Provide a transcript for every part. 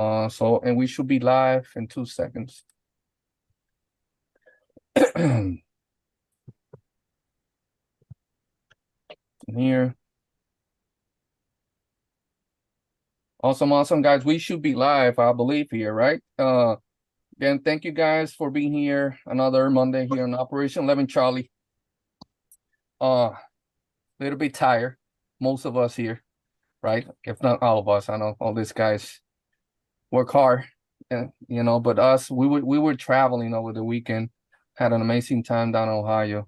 And we should be live in 2 seconds. Here. Awesome, guys. We should be live, I believe, here, right? Again, thank you guys for being here. Another Monday here on Operation 11 Charlie. Little bit tired, most of us here, right? If not all of us. I know all these guys work hard, and but us, we were traveling over the weekend, had an amazing time down in Ohio.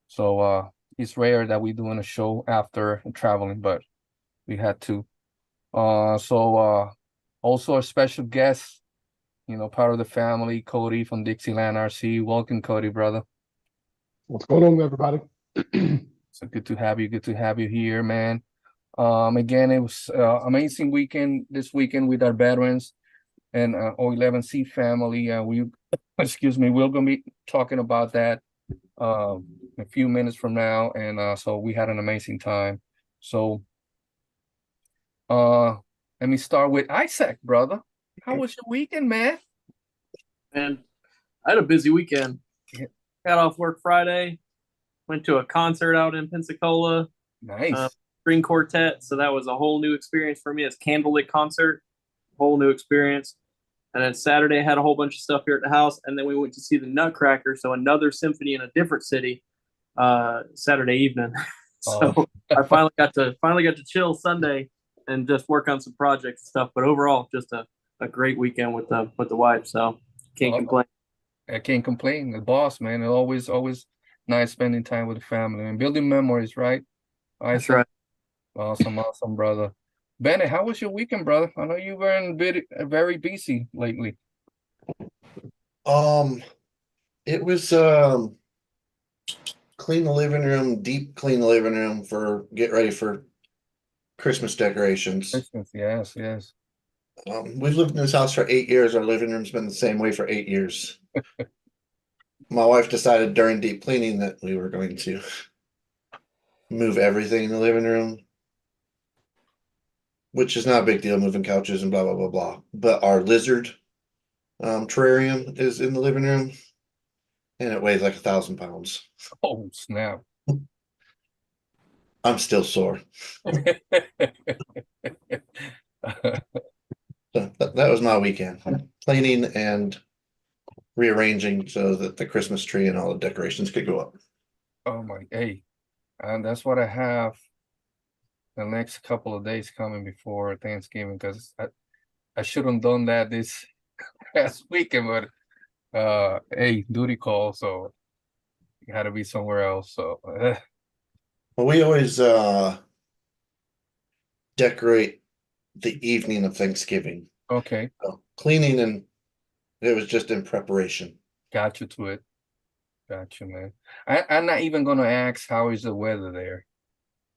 So it's rare that we doing a show after traveling, but we had to. Also a special guest, part of the family, Cody from Dixieland RC. Welcome, Cody, brother. What's going on, everybody? So good to have you. Good to have you here, man. Again, it was amazing weekend this weekend with our veterans and O11C family. Excuse me, we're gonna be talking about that a few minutes from now, and so we had an amazing time. So, let me start with Isaac, brother. How was your weekend, man? And I had a busy weekend. Got off work Friday, went to a concert out in Pensacola. Nice. String quartet. So that was a whole new experience for me. It's candlelit concert, whole new experience. And then Saturday had a whole bunch of stuff here at the house. And then we went to see the Nutcracker. So another symphony in a different city Saturday evening. So I finally got to chill Sunday and just work on some projects and stuff. But overall, just a great weekend with the wife. So can't complain. I can't complain. The boss, man. It's always nice spending time with the family and building memories, right? That's right. Awesome, brother. Bennett, how was your weekend, brother? I know you were very busy lately. It was clean the living room, deep clean the living room for get ready for Christmas decorations. Christmas, yes. We've lived in this house for 8 years. Our living room's been the same way for 8 years. My wife decided during deep cleaning that we were going to move everything in the living room, which is not a big deal, moving couches and blah, blah, blah, blah. But our lizard terrarium is in the living room, and it weighs like 1,000 pounds. Oh, snap. I'm still sore. So that was my weekend. Cleaning and rearranging so that the Christmas tree and all the decorations could go up. Oh my, hey, and that's what I have the next couple of days coming before Thanksgiving, because I should have done that this past weekend, but hey, duty call, so you had to be somewhere else. So well, we always decorate the evening of Thanksgiving. Okay. So cleaning, and it was just in preparation. Got you to it. Got you, man. I'm not even gonna ask how is the weather there.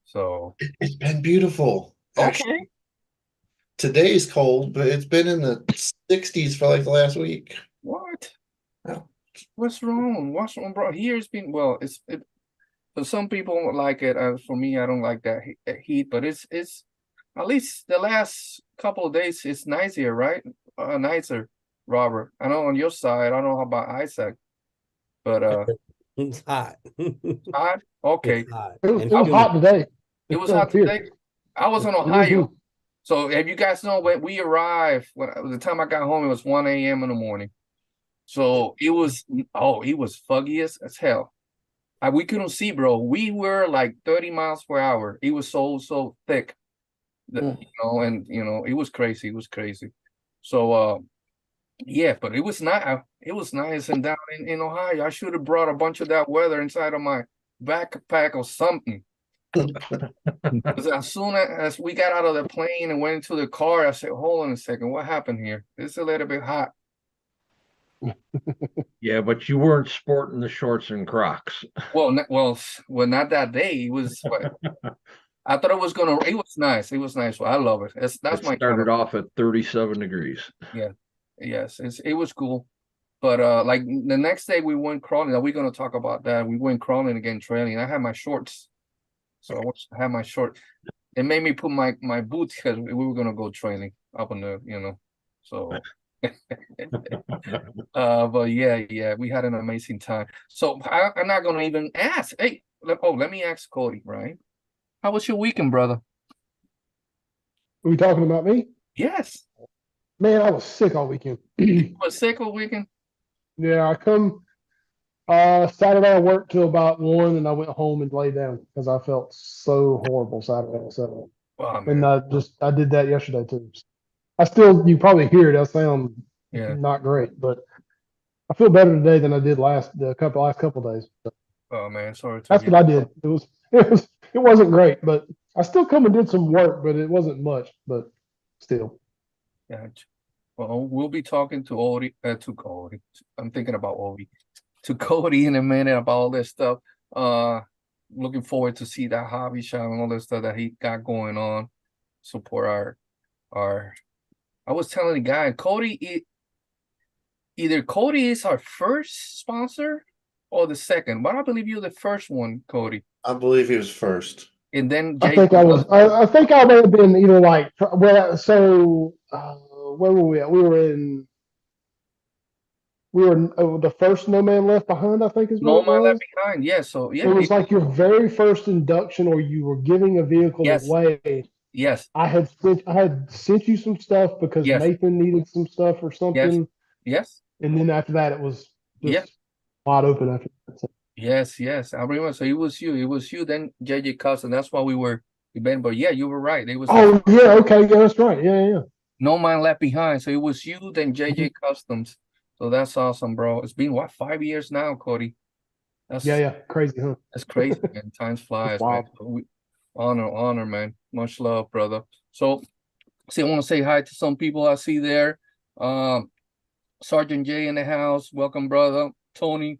So it's been beautiful. Okay. Actually, today's cold, but it's been in the 60s for like the last week. What? Oh. What's wrong? What's wrong, bro? Here it's been for some people like it. For me, I don't like that heat, but it's at least the last couple of days it's nice here, right? Nicer, Robert. I know on your side. I don't know about Isaac, but it's hot. hot. Okay. It's hot. It was hot today. It was hot today. I was in Ohio. So if you guys know, when we arrived, the time I got home, it was 1 a.m. in the morning. So it was foggy as hell. We couldn't see, bro. We were like 30 miles per hour. It was so thick. And it was crazy. It was crazy. So yeah, but it was nice and down in Ohio. I should have brought a bunch of that weather inside of my backpack or something. Because as soon as we got out of the plane and went into the car, I said, hold on a second, what happened here? It's a little bit hot. Yeah, but you weren't sporting the shorts and Crocs. Well, not that day. It was. I thought it was nice. It was nice. Well, I love it. That's my started off at 37 degrees. Yeah, yes, it was cool. But like the next day we went crawling. Now we're gonna talk about that. We went crawling again, trailing. I had my shorts, so I had my short. It made me put my boots because we were gonna go trailing up on the So but yeah, we had an amazing time. So I'm not gonna even ask. Hey, let me ask Cody, right? How was your weekend, brother? Are we talking about me? Yes. Man, I was sick all weekend. Was sick all weekend? Yeah, I come Saturday I worked till about 1 and I went home and laid down because I felt so horrible Saturday. So Oh and man. I did that yesterday too. I still you probably hear it, I sound Yeah. not great, but I feel better today than I did last couple days. Oh man, sorry to That's hear. what I did. It wasn't great, but I still come and did some work, but it wasn't much, but still. Gotcha. Well, we'll be talking to Cody. I'm thinking about Odie. To Cody in a minute about all this stuff. Uh, Looking forward to see that hobby shop and all this stuff that he got going on. Support our. I was telling the guy, either Cody is our first sponsor or the second, but I believe you're the first one, Cody. I believe he was first. And then I Jay. think I was. I think I may have been either like. Well, so where were we at? We were in. We were the first No Man Left Behind. I think is what No it Man Left was. Behind. Yeah. So It yeah. was like your very first induction, or you were giving a vehicle Yes. away. Yes. I had sent you some stuff because Yes. Nathan needed some stuff or Yes. something, Yes. and then after that it was Yeah. just wide open after that. So, Yes. I remember. So it was you. Then JJ Cuss, and that's why we've been. But yeah, you were right. It was oh yeah, okay, yeah, that's right. Yeah. No Man Left Behind. So it was you, then JJ Mm-hmm. Customs. So that's awesome, bro. It's been what, 5 years now, Cody? Yeah. Crazy, huh? That's crazy, man. Time It's flies, man. wild. Honor, man. Much love, brother. So, I want to say hi to some people I see there. Sergeant J in the house. Welcome, brother. Tony,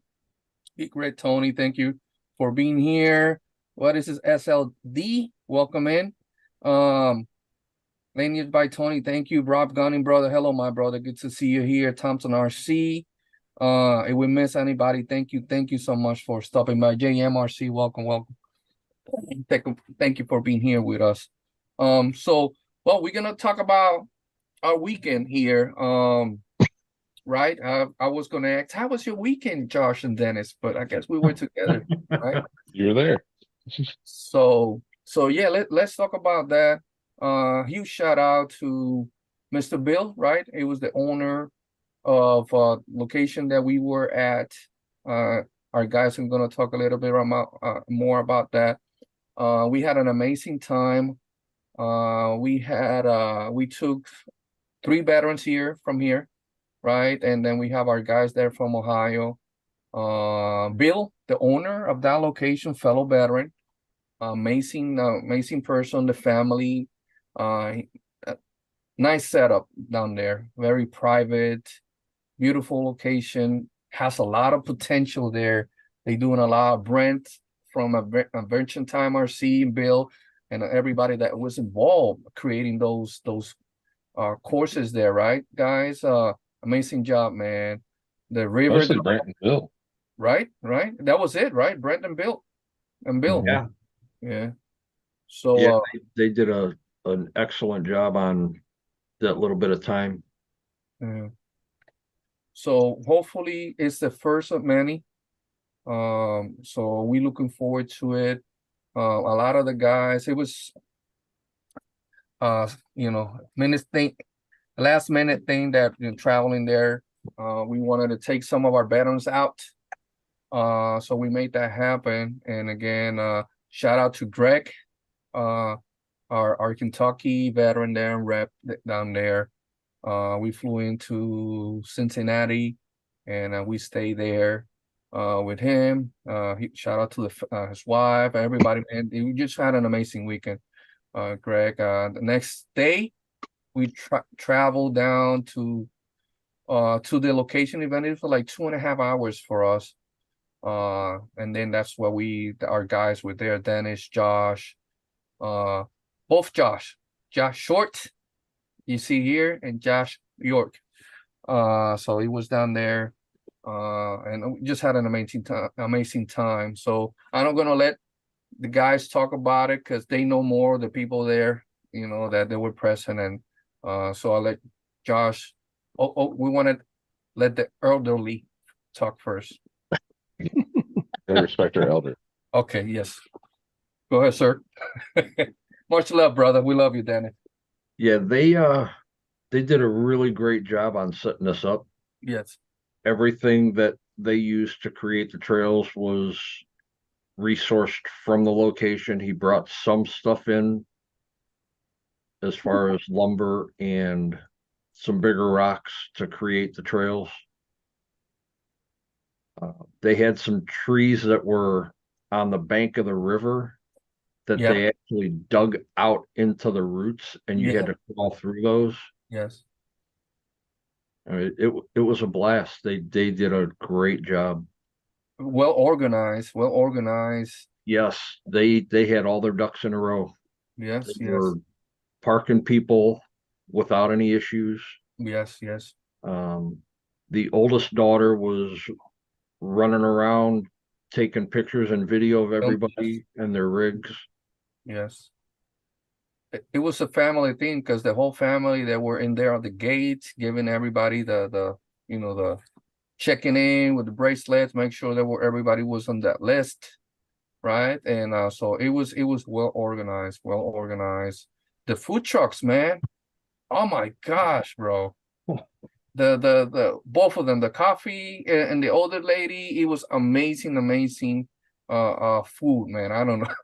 Big Red Tony. Thank you for being here. What is this? SLD. Welcome in. Lineage by Tony. Thank you. Rob Gunning, brother. Hello, my brother. Good to see you here. Thompson RC. If we miss anybody, thank you. Thank you so much for stopping by. JMRC, welcome. Thank you for being here with us. So we're gonna talk about our weekend here. Right. I was gonna ask, how was your weekend, Josh and Dennis? But I guess we were together, right? You were there. So yeah, let's talk about that. Huge shout out to Mr. Bill, right? He was the owner of location that we were at. Our guys are gonna talk a little bit about more about that. We had an amazing time. We took 3 veterans from here, right? And then we have our guys there from Ohio. Bill, the owner of that location, fellow veteran, amazing person, the family, uh, nice setup down there, very private, beautiful location, has a lot of potential there. They doing a lot of Brent from Adventure Time RC and Bill and everybody that was involved creating those courses there, right, guys? Amazing job, man. The river, Mostly Brent and Bill. right? That was it, right? Brent and Bill. Yeah. Yeah. So Yeah, they did an excellent job on that little bit of time. yeah. So hopefully it's the first of many. So we looking forward to it. A lot of the guys, it was last minute thing that traveling there. We wanted to take some of our veterans out. So we made that happen. And again, shout out to Greg, our Kentucky veteran there and rep down there. We flew into Cincinnati and we stayed there with him. Shout out to his wife, everybody, man. We just had an amazing weekend, Greg. The next day, we traveled down to the location event. It was for like 2.5 hours for us. And then that's where our guys were there, Dennis, Josh, both Josh Short, you see here, and Josh York. So he was down there, and we just had an amazing time. So I'm gonna let the guys talk about it because they know more, the people there, that they were present, and so I'll let Josh. We want to let the elderly talk first. Gotta respect our elder. Okay, yes. Go ahead, sir. Much love, brother. We love you, Danny. Yeah, they did a really great job on setting us up. Yes. Everything that they used to create the trails was resourced from the location. He brought some stuff in as far as lumber and some bigger rocks to create the trails. They had some trees that were on the bank of the river that Yeah. they actually dug out into the roots, and you had to crawl through those. Yes. It was a blast. They did a great job. Well organized. Well organized. Yes, they had all their ducks in a row. Yes. They Yes. were parking people without any issues. Yes. Yes. The oldest daughter was running around taking pictures and video of everybody and their rigs. Yes. It was a family thing because the whole family that were in there at the gate, giving everybody the the checking in with the bracelets, make sure that everybody was on that list, right? And so it was well organized, well organized. The food trucks, man. Oh my gosh, bro. The both of them, the coffee and the older lady, it was amazing, amazing food, man. I don't know.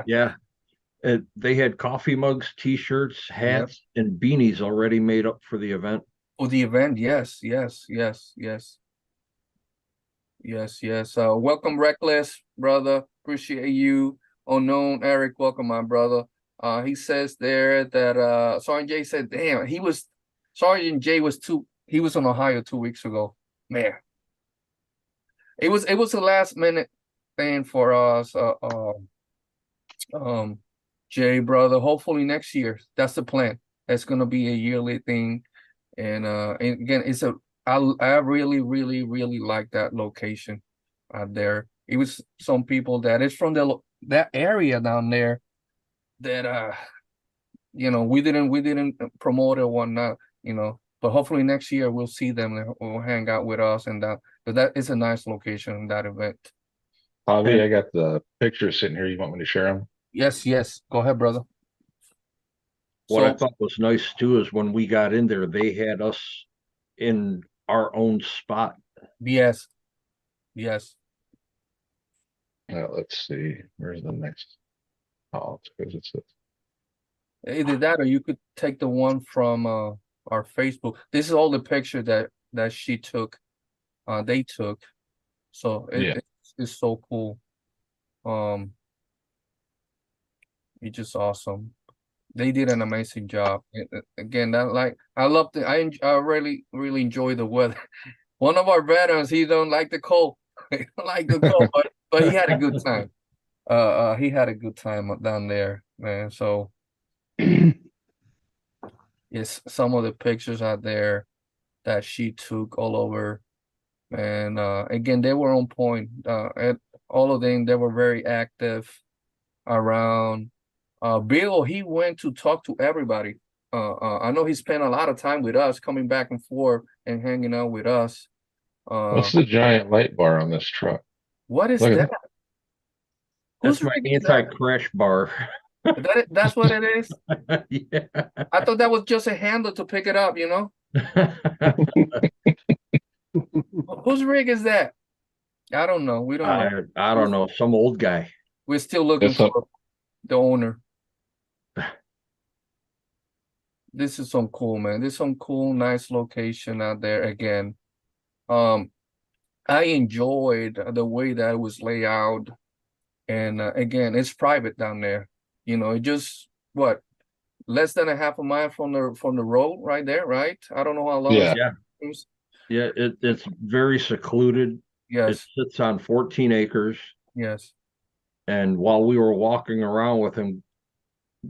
Yeah. They had coffee mugs, t-shirts, Yeah. hats, and beanies already made up for the event. For the event, yes, yes, yes, yes. Yes, yes. Welcome, Reckless, brother. Appreciate you. Unknown Eric, welcome, my brother. He says there that Sergeant J said, damn, Sergeant J he was in Ohio 2 weeks ago. Man. It was a last minute thing for us, Jay, brother. Hopefully next year. That's the plan. That's gonna be a yearly thing. And again, I really, really, really like that location out there. It was some people that is from that area down there that we didn't promote it or whatnot, but hopefully next year we'll see them and will hang out with us, and that is a nice location, that event. Javi, I got the pictures sitting here. You want me to share them? Yes, yes. Go ahead, brother. What I So thought was nice too is when we got in there, they had us in our own spot. yes, yes. Let's see. Where's the next? Oh, it's because it's Either that or you could take the one from our Facebook. This is all the picture that she took, they took. So it's so cool. It's just awesome. They did an amazing job. Again, I love I really, really enjoy the weather. One of our veterans, he don't like the cold. He don't like the cold, but he had a good time. He had a good time down there, man. So it's some of the pictures out there that she took all over. And again, they were on point. And all of them, they were very active around. Bill, he went to talk to everybody. I know he spent a lot of time with us, coming back and forth and hanging out with us. what's the giant light bar on this truck? What is Look at that? That's Whose my rig is that? anti-crash bar. That's what it is? Yeah. I thought that was just a handle to pick it up, Whose rig is that? I don't know. We don't know. I don't know. Some old guy. We're still looking for the owner. This is some cool, man. This is some cool, nice location out there again. I enjoyed the way that it was laid out. And again, it's private down there. It just less than a half a mile from the road right there, right? I don't know how long. Yeah. Yeah, it's very secluded. Yes. It sits on 14 acres. Yes. And while we were walking around with him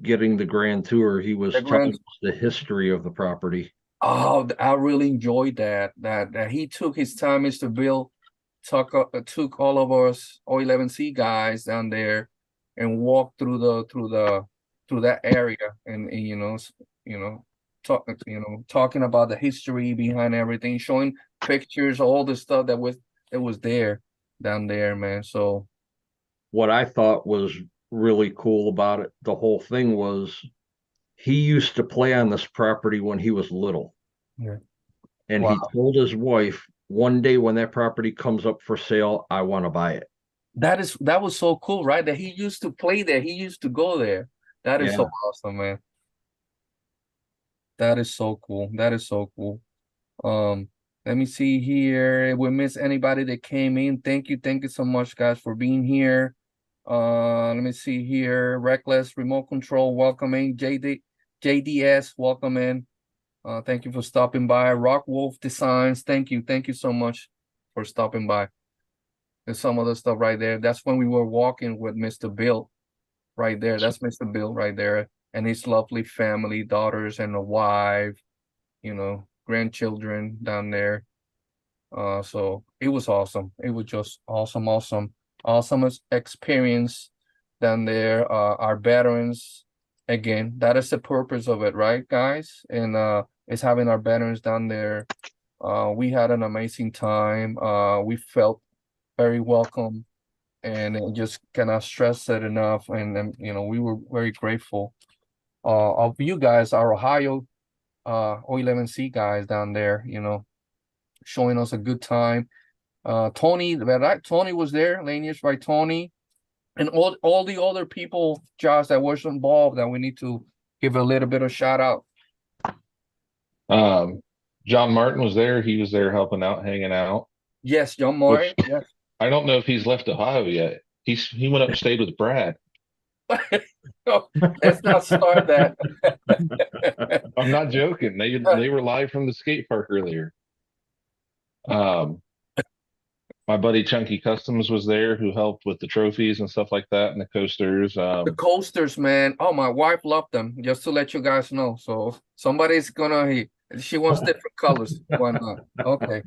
getting the grand tour, he was telling us the history of the property. Oh, I really enjoyed that he took his time. Mr. Bill took all of us O11C guys down there and walked through that area, and talking about the history behind everything, showing pictures, all the stuff that was there down there, man. So What I thought was really cool about it, the whole thing was he used to play on this property when he was little. yeah. And Wow. he told his wife, one day when that property comes up for sale, I want to buy it. That was so cool, right? That he used to play there. He used to go there. That is so awesome, man. That is so cool. That is so cool. Let me see here. If we miss anybody that came in, thank you so much, guys, for being here. Let me see here. Reckless Remote Control, welcome in. JDS, welcome in. Thank you for stopping by. Rock Wolf Designs, thank you so much for stopping by. There's some other stuff right there. That's when we were walking with Mr. Bill right there. That's Mr. Bill right there, and his lovely family, daughters and a wife, grandchildren down there. So it was awesome. It was just awesome experience down there. Our veterans, again, that is the purpose of it, right, guys? And it's having our veterans down there. We had an amazing time. We felt very welcome, and it just cannot stress it enough. And we were very grateful of you guys, our Ohio O11C guys down there, showing us a good time. Tony, right? Tony was there, Lanius, right? Tony, and all the other people, Josh, that was involved that we need to give a little bit of shout out. John Martin was there. He was there helping out, hanging out. Yes, John Martin. Yes. I don't know if he's left Ohio yet. He went up and stayed with Brad. No, let's not start that. I'm not joking. They were live from the skate park earlier. My buddy Chunky Customs was there, who helped with the trophies and stuff like that, and the coasters. The coasters, man. Oh, my wife loved them. Just to let you guys know. So somebody's gonna. She wants different colors. Why not? Okay.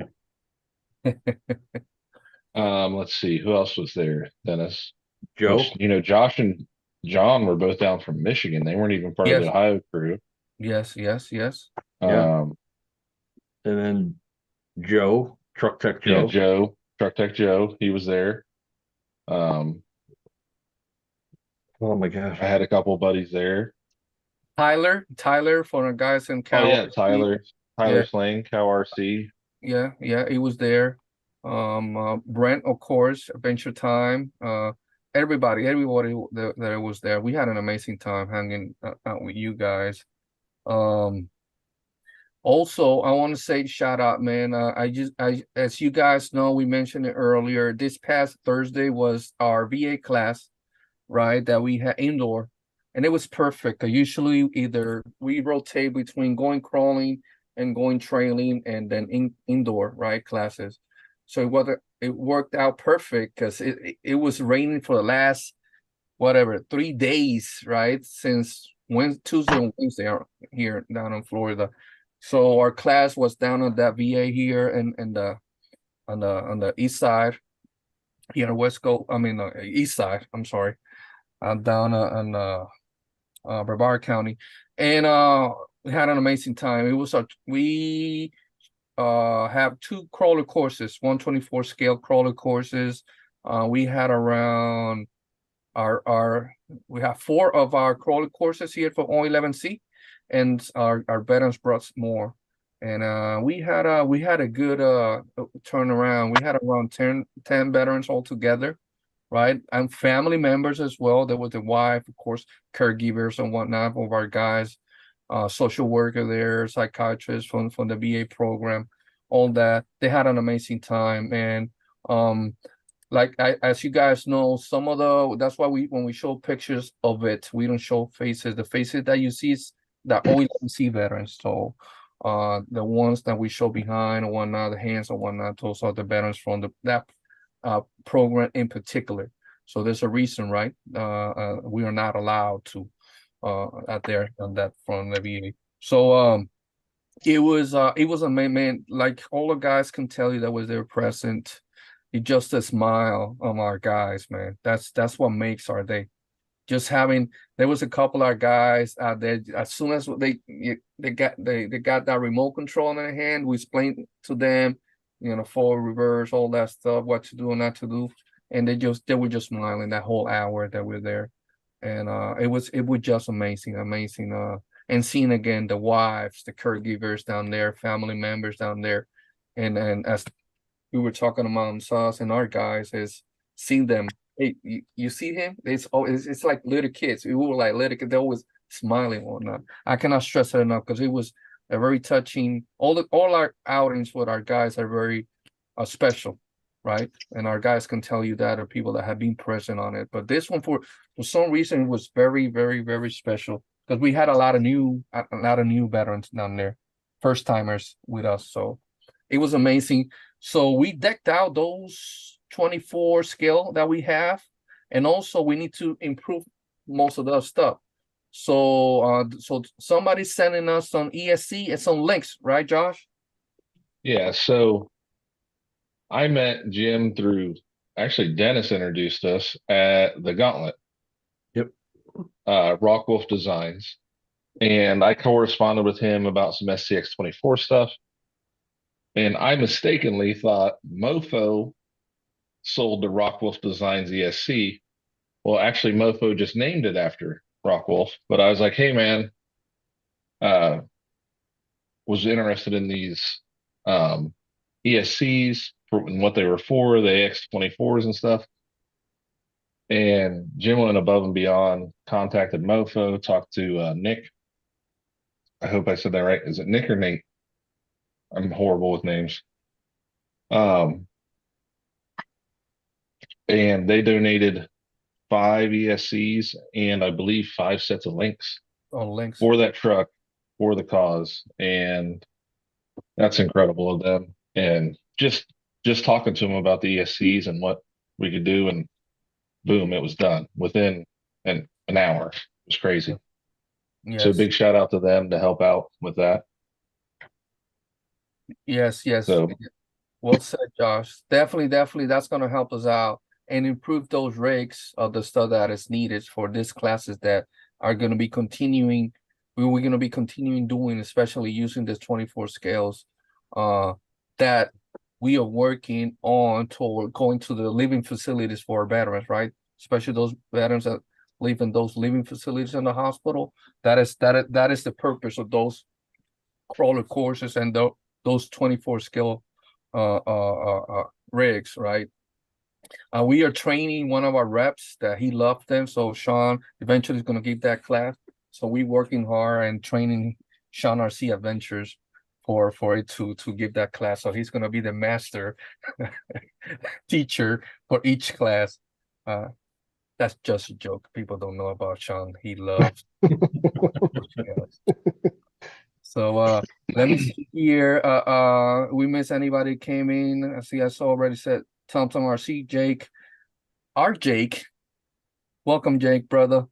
Let's see who else was there. Dennis, Joe. which, Josh and John were both down from Michigan. They weren't even part of the Ohio crew. Yes. Yeah. Um, and then Joe, Truck Tech Joe. Yeah, Joe, Truck Tech Joe, he was there. Oh my gosh. I had a couple buddies there. Tyler for the guys in Cal. Oh yeah, Tyler Slang, Cal RC. Yeah, he was there. Brent, of course, Adventure Time. Everybody that was there. We had an amazing time hanging out with you guys. Also, I want to say shout out, man. As you guys know, we mentioned it earlier. This past Thursday was our VA class, right? That we had indoor, and it was perfect. Usually, either we rotate between going crawling and going trailing, and then indoor, right, classes. So it worked out perfect because it was raining for the last 3 days, right? Since Tuesday and Wednesday here down in Florida. So our class was down on that VA here and on the east side, here in West Coast. I mean, east side. I'm sorry, down on Barber County, and we had an amazing time. We have 2 crawler courses, 124 scale crawler courses. We had around we have 4 of our crawler courses here for O11C, and our veterans brought more. And we had a good turnaround. We had around 10 veterans altogether, right? And family members as well. There was the wife, of course, caregivers and whatnot of our guys, social worker there, psychiatrist from the VA program, all that. They had an amazing time. And as you guys know, that's why when we show pictures of it, we don't show faces. The faces that you see is the O11C veterans. So the ones that we show behind or whatnot, the hands or whatnot, those are the veterans from that program in particular. So there's a reason, right? We are not allowed to out there on that from the VA. So it was amazing, man. Like all the guys can tell you that was there present. It's just a smile on our guys, man. That's what makes our day. just having, there was a couple of guys out there, as soon as they got that remote control in their hand, we explained to them, forward, reverse, all that stuff, what to do and not to do, and they were just smiling that whole hour that we're there. And it was just amazing. And seeing again the wives, the caregivers down there, family members down there, and as we were talking amongst us and our guys, is seeing them. Hey, you see him? It's like little kids. We were like little kids. They're always smiling and whatnot. I cannot stress it enough because it was a very touching. All our outings with our guys are very special, right? And our guys can tell you that, or people that have been present on it. But this one, for some reason, was very, very, very special because we had a lot of new veterans down there, first timers with us. So it was amazing. So we decked out those 24 scale that we have, and also we need to improve most of the stuff. So so somebody's sending us some ESC and some links, right, Josh? Yeah, so I met Jim through, actually Dennis introduced us at the Gauntlet. Yep. Rock Wolf Designs. And I corresponded with him about some SCX 24 stuff. And I mistakenly thought Mofo sold the Rock Wolf Designs ESC. Well, actually, Mofo just named it after Rock Wolf. But I was like, hey, man, was interested in these ESCs and what they were for, the AX24s and stuff. And Jim went above and beyond, contacted Mofo, talked to Nick. I hope I said that right. Is it Nick or Nate? I'm horrible with names. And they donated 5 ESCs and I believe 5 sets of links for that truck, for the cause. And that's incredible of them. And just talking to them about the ESCs and what we could do, and boom, it was done within an hour. It was crazy. Yes. So big shout out to them to help out with that. Yes. So well said, Josh. Definitely, that's going to help us out and improve those rigs of the stuff that is needed for these classes that are going to be continuing. We're going to be continuing doing, especially using this 24 scales that we are working on toward going to the living facilities for our veterans, right? Especially those veterans that live in those living facilities in the hospital. That is the purpose of those crawler courses and those 24 scale rigs, right? We are training one of our reps that he loved them, so Sean eventually is going to give that class. So we working hard and training Sean RC Adventures for it to give that class. So he's going to be the master teacher for each class. That's just a joke. People don't know about Sean. He loves. So let me see here. We miss anybody came in. I saw already said Tom RC, Jake. Our Jake. Welcome, Jake, brother.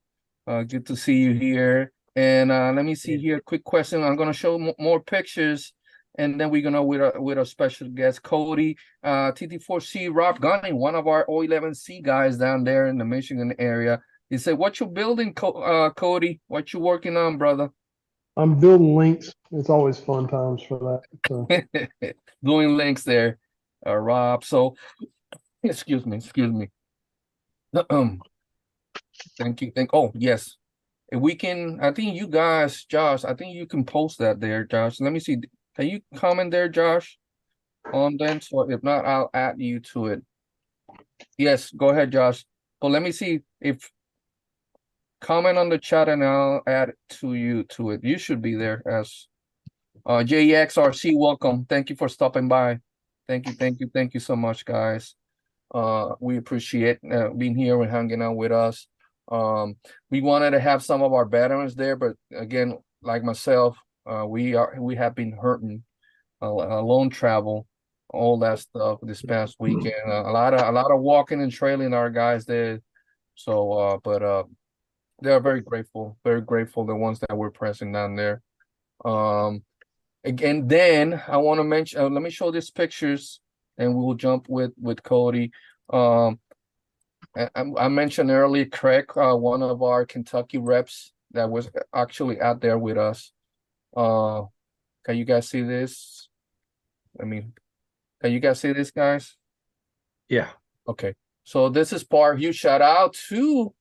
Good to see you here. And let me see here. Quick question. I'm gonna show more pictures, and then we're gonna with our special guest, Cody, TT4C, Rob Gunning, one of our O11C guys down there in the Michigan area. He said, "What you building, Cody? What you working on, brother?" I'm building links. It's always fun times for that. So. Doing links there, Rob. So, excuse me. Thank you. Oh, yes. If we can, I think you guys, Josh, I think you can post that there, Josh. Let me see. Can you comment there, Josh, on then? So if not, I'll add you to it. Yes, go ahead, Josh. But let me see if comment on the chat and I'll add you to it. You should be there as JXRC. Welcome. Thank you for stopping by. Thank you so much, guys. We appreciate being here and hanging out with us. We wanted to have some of our veterans there, but again, like myself, we have been hurting, lone travel, all that stuff this past weekend. A lot of walking and trailing our guys there. So, but they are very grateful, the ones that were present down there. Again, then I want to mention. Let me show these pictures, and we'll jump with Cody. I mentioned earlier, Craig, one of our Kentucky reps that was actually out there with us. Can you guys see this? I mean, can you guys see this, guys? Yeah. Okay. So this is part. Huge shout out to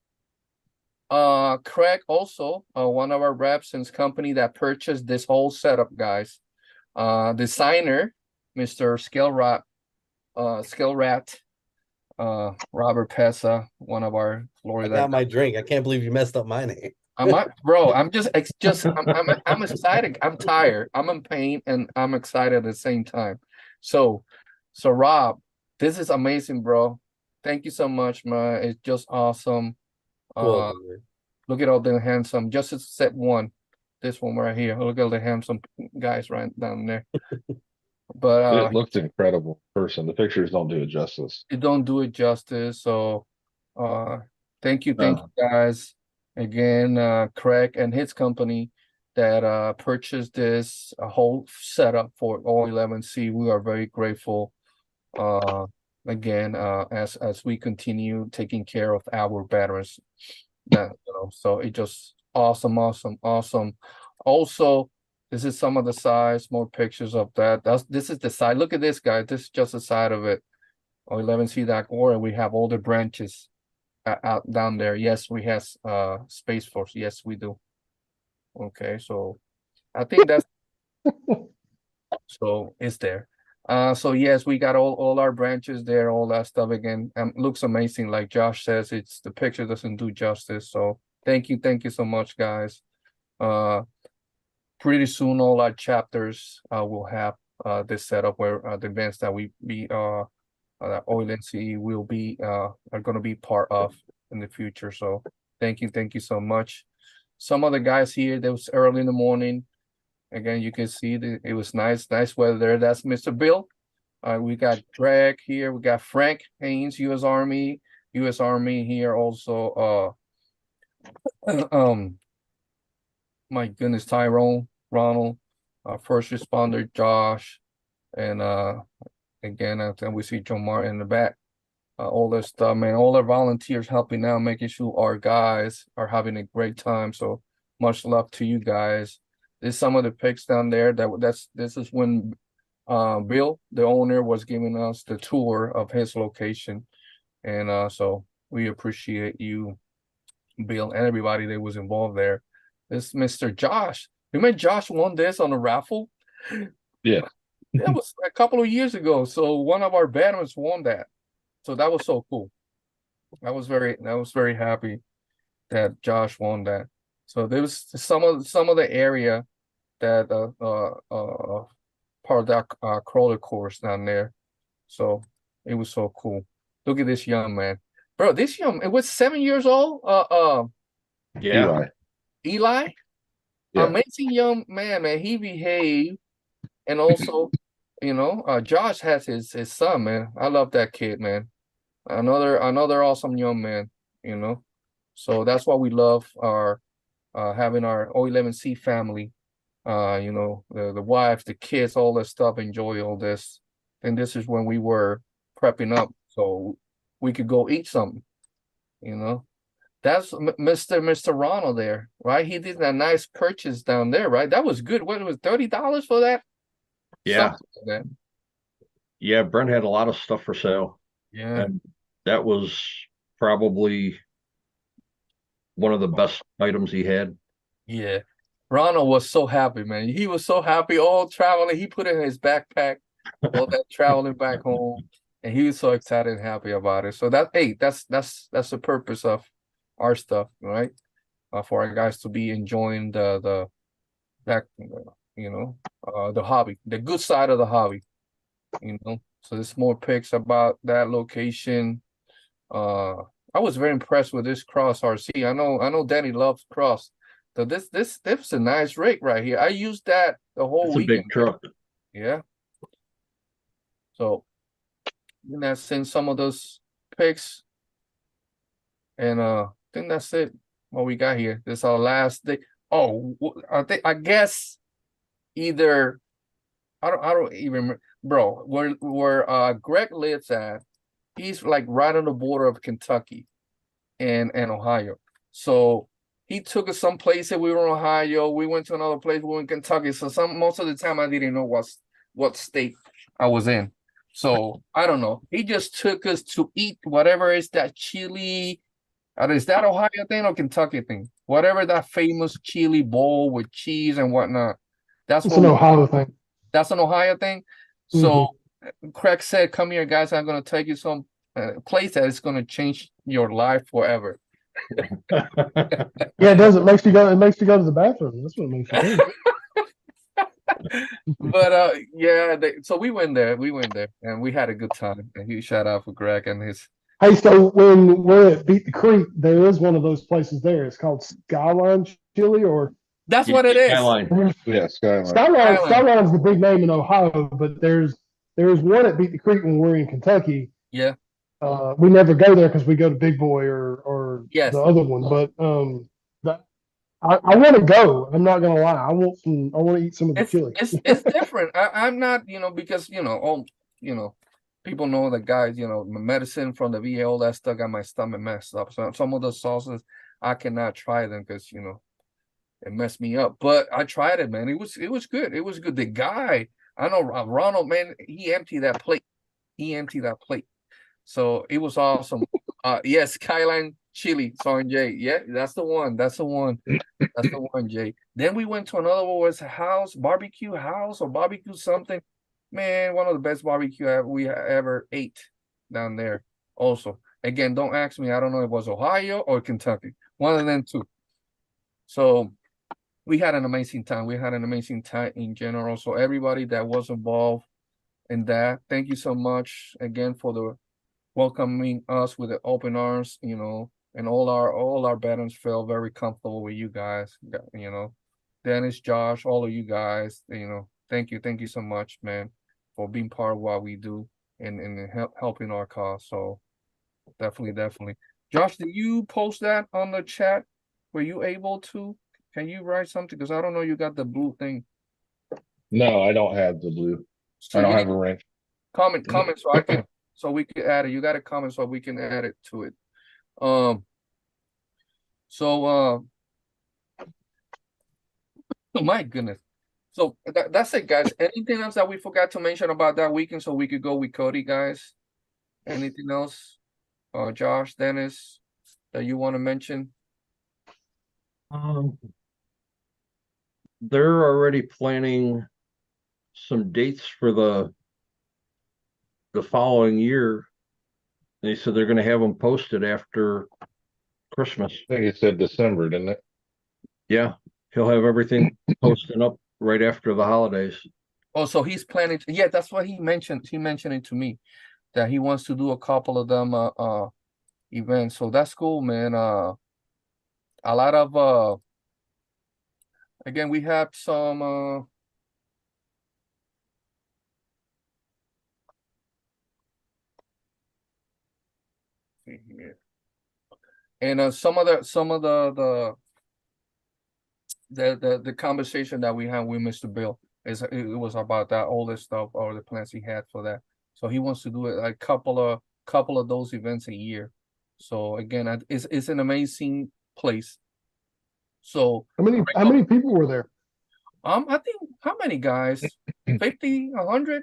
Craig, also one of our reps and company that purchased this whole setup, guys. Designer, Mr. Skill Rat, Robert Pesa, one of our I Florida. got my drink. I can't believe you messed up my name. Bro, I'm excited. I'm tired. I'm in pain and I'm excited at the same time. So Rob, this is amazing, bro. Thank you so much, man. It's just awesome. Cool. Look at all the handsome, just except one. This one right here. Look at all the handsome guys right down there. But it looks incredible in person. The pictures don't do it justice. It don't do it justice. So thank you guys again, Craig and his company that purchased this whole setup for O11C. We are very grateful again as we continue taking care of our veterans. So it just awesome. Also, this is some of the size, more pictures of that. This is the side. Look at this, guy. This is just the side of it. O11C.org, and we have all the branches out down there. Yes, we have Space Force. Yes, we do. Okay, so I think that's so it's there. So yes, we got all our branches there, all that stuff again. Looks amazing. Like Josh says, it's the picture doesn't do justice. So thank you so much, guys. Pretty soon all our chapters will have this setup where the events that that O11C will be are going to be part of in the future. So thank you so much. Some of the guys here, that was early in the morning. Again, you can see that it was nice weather there. That's Mr. Bill. We got Greg here. We got Frank Haynes, U.S. Army here also. My goodness, Tyrone, Ronald, first responder Josh, and again, and we see Joe Martin in the back. All this stuff, man. All our volunteers helping out, making sure our guys are having a great time. So much love to you guys. There's some of the pics down there. This is when Bill, the owner, was giving us the tour of his location, and so we appreciate you, Bill, and everybody that was involved there. This Mr. Josh. Remember Josh won this on a raffle? Yeah. That was a couple of years ago. So one of our veterans won that. So that was so cool. I was very happy that Josh won that. So there was some of the area that part of that crawler course down there. So it was so cool. Look at this young man. Bro, it was 7 years old. Yeah. Eli? Yeah. Amazing young man. He behaved, and also, Josh has his son, man. I love that kid, man. Another awesome young man, So that's why we love our having our O11C family. The wives, the kids, all that stuff, enjoy all this. And this is when we were prepping up so we could go eat something, That's Mr. Ronald there, right? He did that nice purchase down there, right? That was good. What was $30 for that? Yeah. Like that. Yeah, Brent had a lot of stuff for sale. Yeah. And that was probably one of the best items he had. Yeah. Ronald was so happy, man. He was so happy all traveling. He put it in his backpack, all that traveling back home, and he was so excited and happy about it. So that's the purpose of our stuff, right? For our guys to be enjoying the hobby, the good side of the hobby, So there's more pics about that location. I was very impressed with this Cross RC. I know Danny loves Cross. So this is a nice rig right here. I used that the whole weekend. It's a big truck. Yeah. So that's seen some of those pics. And I think that's it. What we got here. This is our last day. Oh, I guess either I don't even remember, bro, where Greg lives at, he's like right on the border of Kentucky and Ohio. So he took us some place that we were in Ohio. We went to another place. We were in Kentucky. So most of the time I didn't know what state I was in. So I don't know. He just took us to eat whatever is that chili. Is that Ohio thing or Kentucky thing? Whatever that famous chili bowl with cheese and whatnot. That's It's an Ohio thing. That's an Ohio thing. So Craig said, "Come here, guys. I'm gonna take you some place that is gonna change your life forever." Yeah, it does. It makes you go. It makes you go to the bathroom. That's what it makes you do. But yeah, so we went there, and we had a good time. And huge shout out for Greg and his. Hey, so when we're at Beat the Creek, there is one of those places there. It's called Skyline Chili, or that's what it is. Skyline. Yeah, Skyline. Skyline's the big name in Ohio, but there's one at Beat the Creek when we're in Kentucky. Yeah. We never go there because we go to Big Boy or yes. the other one. But I want to go. I'm not gonna lie. I want to eat some of the chili. It's different. I'm not, because people know that guys, medicine from the VA, all that stuff got my stomach messed up. So some of the sauces I cannot try them because it messed me up. But I tried it, man. It was good. It was good. The guy, I know Ronald, man, he emptied that plate. So it was awesome. Yes, Skyline Chili, Sergeant Jay. Yeah, that's the one. That's the one, Jay. Then we went to another one, was barbecue house or barbecue something. Man, one of the best barbecue we ever ate down there. Also, again, don't ask me. I don't know if it was Ohio or Kentucky. One of them two. So we had an amazing time. We had an amazing time in general. So everybody that was involved in that, thank you so much again for the welcoming us with the open arms, and all our veterans felt very comfortable with you guys, Dennis, Josh, all of you guys, thank you so much, man, for being part of what we do and helping our cause. So definitely. Josh, did you post that on the chat? Were you able to? Can you write something? Because I don't know you got the blue thing. No, I don't have the blue. So I don't have a wrench. Comment so we can add it. You got to comment so we can add it to it. So my goodness. So that's it, guys. Anything else that we forgot to mention about that weekend so we could go with Cody, guys? Anything else? Josh, Dennis, that you want to mention? They're already planning some dates for the following year. They said they're going to have them posted after Christmas. I think it said December, didn't it? Yeah, he'll have everything posted up right after the holidays. Oh, so he's planning to, yeah, that's what he mentioned. He mentioned it to me that he wants to do a couple of them events. So that's cool, man. A lot of again, we have some and some of the conversation that we had with Mr. Bill it was about that, all this stuff, or the plans he had for that. So he wants to do it a couple of those events a year. So again, it's an amazing place. So how many people were there? I think, how many guys? 50, 100?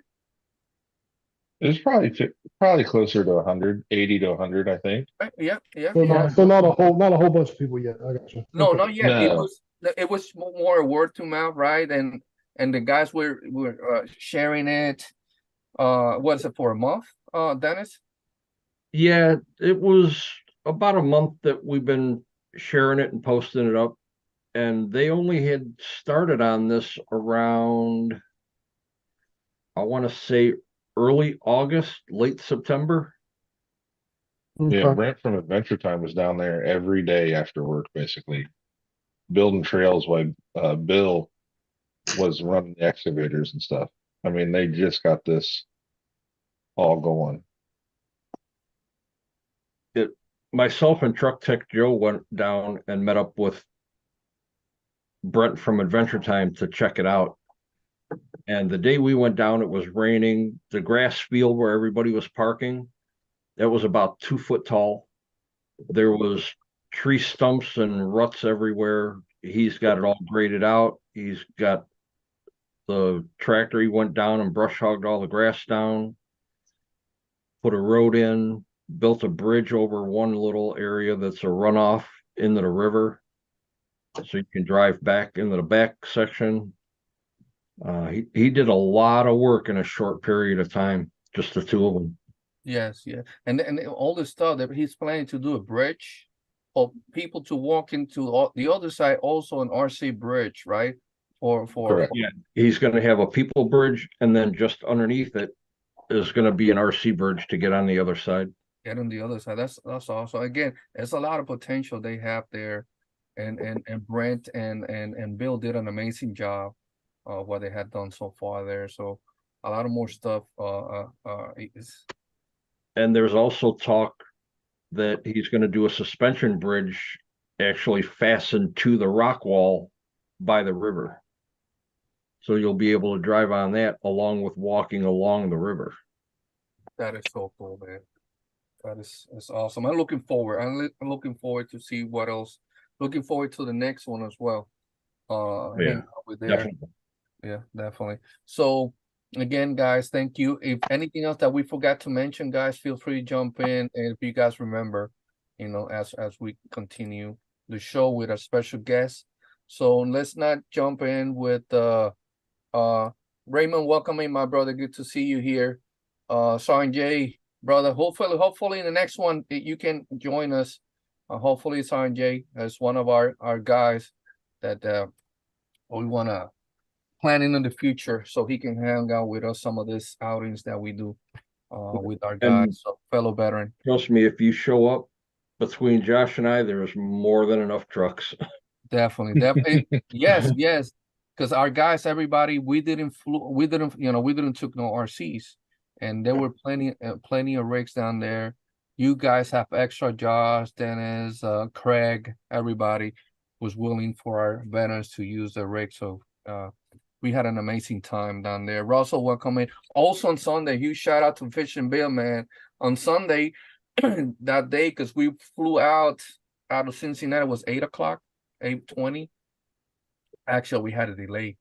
It's probably closer to 100, 80 to 100, I think. Yeah. So not a whole bunch of people yet. I got you. No, not yet. No. It was more word to mouth, right? And the guys were sharing it. What is it, for a month, Dennis? Yeah, it was about a month that we've been sharing it and posting it up. And they only had started on this around, I want to say, early August, late September. Okay. Yeah, Brent from Adventure Time was down there every day after work, basically building trails while Bill was running the excavators and stuff. I mean, they just got this all going. Myself and Truck Tech Joe went down and met up with Brent from Adventure Time to check it out. And the day we went down, it was raining. The grass field where everybody was parking that was about 2 foot tall. There was tree stumps and ruts everywhere. He's got it all graded out. He's got the tractor. He went down and brush hogged all the grass down, put a road in, built a bridge over one little area that's a runoff into the river, so you can drive back into the back section. He did a lot of work in a short period of time, just the two of them. Yes, yeah, and all the stuff that he's planning to do a bridge for people to walk into the other side, also an RC bridge, right? Correct. Yeah, he's going to have a people bridge, and then just underneath it is going to be an RC bridge to get on the other side. Get on the other side. That's awesome. Again, there's a lot of potential they have there, and Brent and Bill did an amazing job of what they had done so far there. So a lot of more stuff is. And there's also talk that he's going to do a suspension bridge actually fastened to the rock wall by the river. So you'll be able to drive on that along with walking along the river. That is so cool, man. That's awesome. I'm looking forward. I'm looking forward to see what else. Looking forward to the next one as well. Yeah, definitely. Yeah, definitely. So again, guys, thank you. If anything else that we forgot to mention, guys, feel free to jump in. And if you guys remember, as we continue the show with our special guest. So let's not jump in with Raymond. Welcome in, my brother. Good to see you here. Sanjay, brother. Hopefully in the next one you can join us. Hopefully Sanjay as one of our guys that we want to plan in the future, so he can hang out with us some of these outings that we do with our guys, so fellow veteran. Trust me, if you show up between Josh and I, there's more than enough trucks. Definitely. Yes, because our guys, everybody, we didn't took no RCs, and there were plenty of rigs down there. You guys have extra. Josh, Dennis, Craig, everybody was willing for our veterans to use the rig. So we had an amazing time down there. Russell, welcome in. Also on Sunday, huge shout out to Fish and Bill, man. On Sunday, that day, because we flew out of Cincinnati, it was 8 o'clock, 8:20. Actually, we had a delay.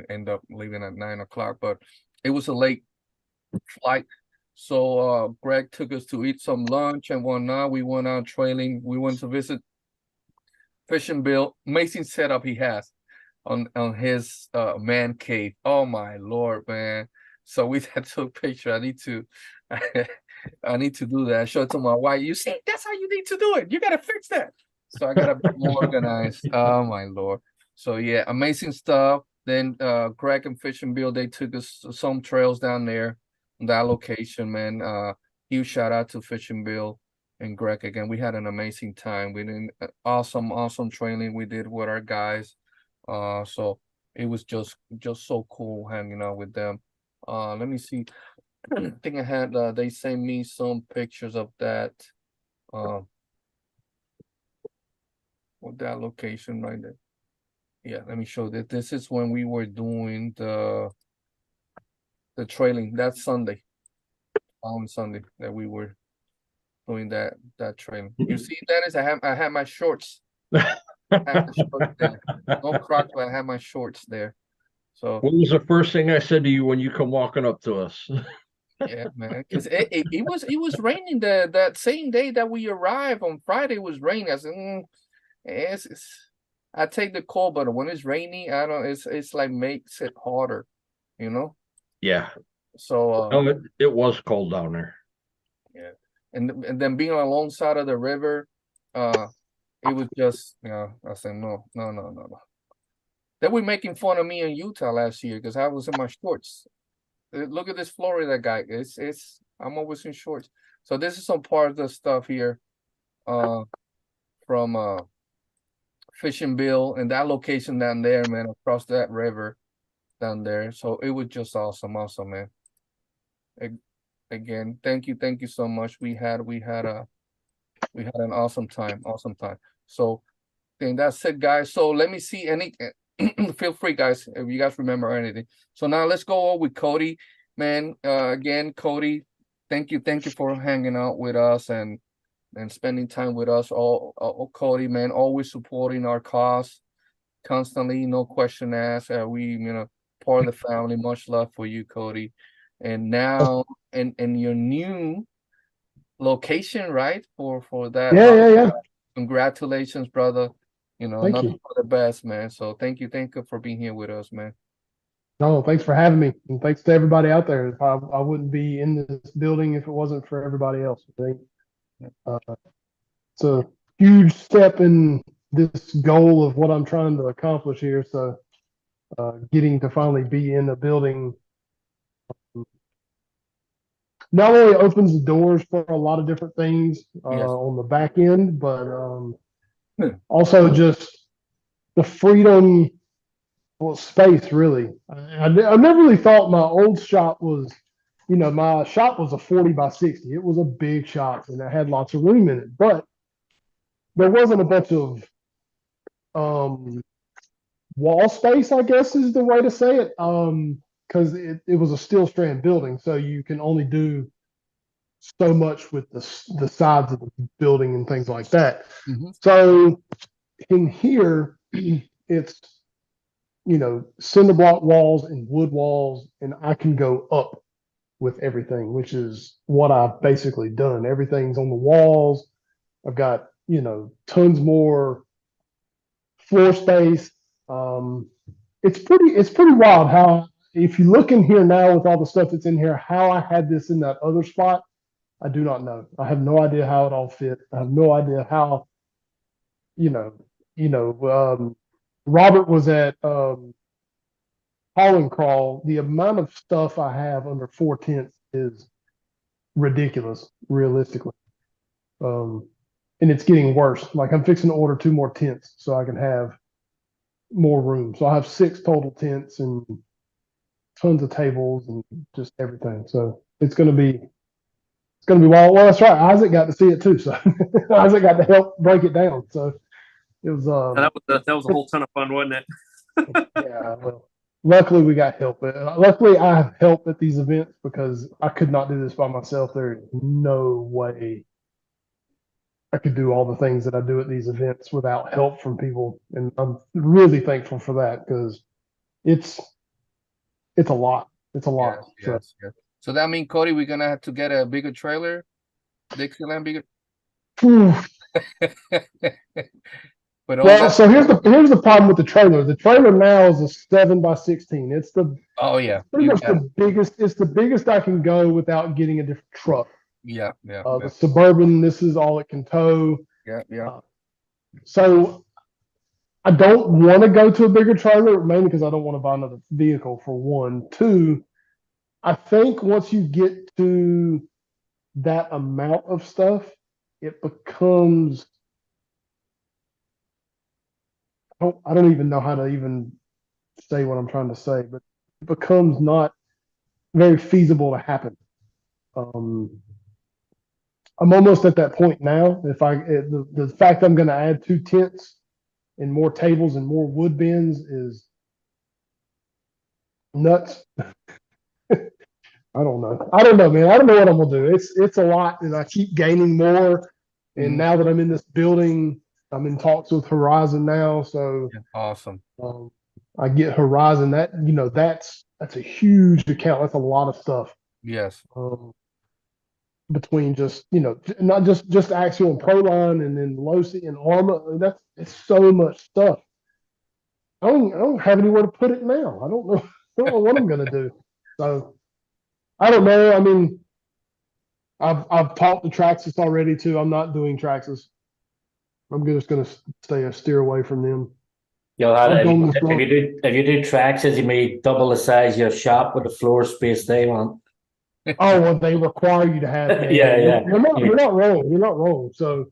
End up leaving at 9 o'clock, but it was a late flight. So Greg took us to eat some lunch and whatnot. We went out trailing. We went to visit Fish and Bill. Amazing setup he has on his man cave. Oh my Lord, man. So we had to take a picture. I need to I need to do that. I showed it to my wife. You see, that's how you need to do it. You gotta fix that. So I gotta be more organized. Oh my Lord. So yeah, amazing stuff. Then Greg and Fish and Bill, they took us some trails down there on that location, man. Huge shout out to Fish and Bill and Greg again. We had an amazing time. We did awesome training we did with our guys. So it was just so cool hanging out with them. Let me see. I think I had they sent me some pictures of that. With that location right there. Yeah, let me show that. This is when we were doing the trailing that Sunday. On Sunday that we were doing that trailing. You see, Dennis, I had my shorts. I had the shorts there. No Crocs, but I had my shorts there. So what was the first thing I said to you when you come walking up to us? Yeah, man, because it was raining that same day that we arrived on Friday. It was raining. I said, I take the cold, but when it's rainy, I don't. It's like makes it harder, you know. Yeah. So it was cold down there. Yeah, and then being alongside of the river, it was just I said no. They were making fun of me in Utah last year because I was in my shorts. Look at this Florida guy. I'm always in shorts. So this is some part of the stuff here, from Fish and Bill and that location down there, man, across that river down there. So it was just awesome, man. Again, thank you so much. We had an awesome time. So I think that's it, guys. So let me see any. Feel free, guys, if you guys remember anything. So now let's go on with Cody, man. Again, Cody, thank you for hanging out with us and spending time with us. All Cody, man, always supporting our cause constantly, no question asked. We, part of the family. Much love for you, Cody. And now, and your new location, right? For that. Yeah. Congratulations, brother. Thank nothing you. but the best, man. So thank you for being here with us, man. No, thanks for having me, and thanks to everybody out there. I wouldn't be in this building if it wasn't for everybody else. I think it's a huge step in this goal of what I'm trying to accomplish here. So, getting to finally be in the building not only opens the doors for a lot of different things Yes. on the back end, but Hmm. also just the freedom, well, space. Really, I never really thought my old shop was, my shop was a 40 by 60. It was a big shop and it had lots of room in it, but there wasn't a bunch of um, wall space, I guess is the way to say it. Because it was a steel strand building, so you can only do so much with the sides of the building and things like that. Mm-hmm. So in here, it's cinder block walls and wood walls, and I can go up with everything, which is what I've basically done. Everything's on the walls. I've got tons more floor space. Um, it's pretty wild how, if you look in here now with all the stuff that's in here, how I had this in that other spot, I do not know. I have no idea how it all fit. I have no idea how, you know, Robert was at Haul and Crawl. The amount of stuff I have under 4 tents is ridiculous, realistically. And it's getting worse. Like, I'm fixing to order 2 more tents so I can have more room. So I have 6 total tents and tons of tables and just everything. So it's gonna be wild. Well, that's right. Isaac got to see it too. So Isaac got to help break it down. So it was that was a whole ton of fun, wasn't it? yeah. Well, luckily we got help. Luckily I have help at these events because I could not do this by myself. There's no way I could do all the things that I do at these events without help from people, and I'm really thankful for that because it's a lot. It's a lot. Yes. So that means, Cody, we're gonna have to get a bigger trailer, Dixieland bigger. But well, so here's the problem with the trailer. The trailer now is a 7 by 16. It's pretty much the biggest. It's the biggest I can go without getting a different truck. Yeah. The Suburban, this is all it can tow. Yeah. So I don't want to go to a bigger trailer, mainly because I don't want to buy another vehicle, for one. Two, I think once you get to that amount of stuff, it becomes, I don't even know how to even say what I'm trying to say, but it becomes not very feasible to happen. I'm almost at that point now. The fact I'm going to add 2 tents and more tables and more wood bins is nuts. I don't know, man. I don't know what I'm gonna do. It's a lot, and I keep gaining more. And now that I'm in this building, I'm in talks with Horizon now. So awesome. I get Horizon. That's a huge account. That's a lot of stuff. Yes. Between just not just Axial and Proline, and then Losi and Arma. It's so much stuff. I don't have anywhere to put it now. I don't know what I'm gonna do. So I don't know. I mean, I've talked to Traxxas already too. I'm not doing Traxxas. I'm just gonna steer away from them. If you do Traxxas, you may double the size of your shop with the floor space they want. Oh, well, they require you to have. Yeah. You're not wrong. You're not wrong. So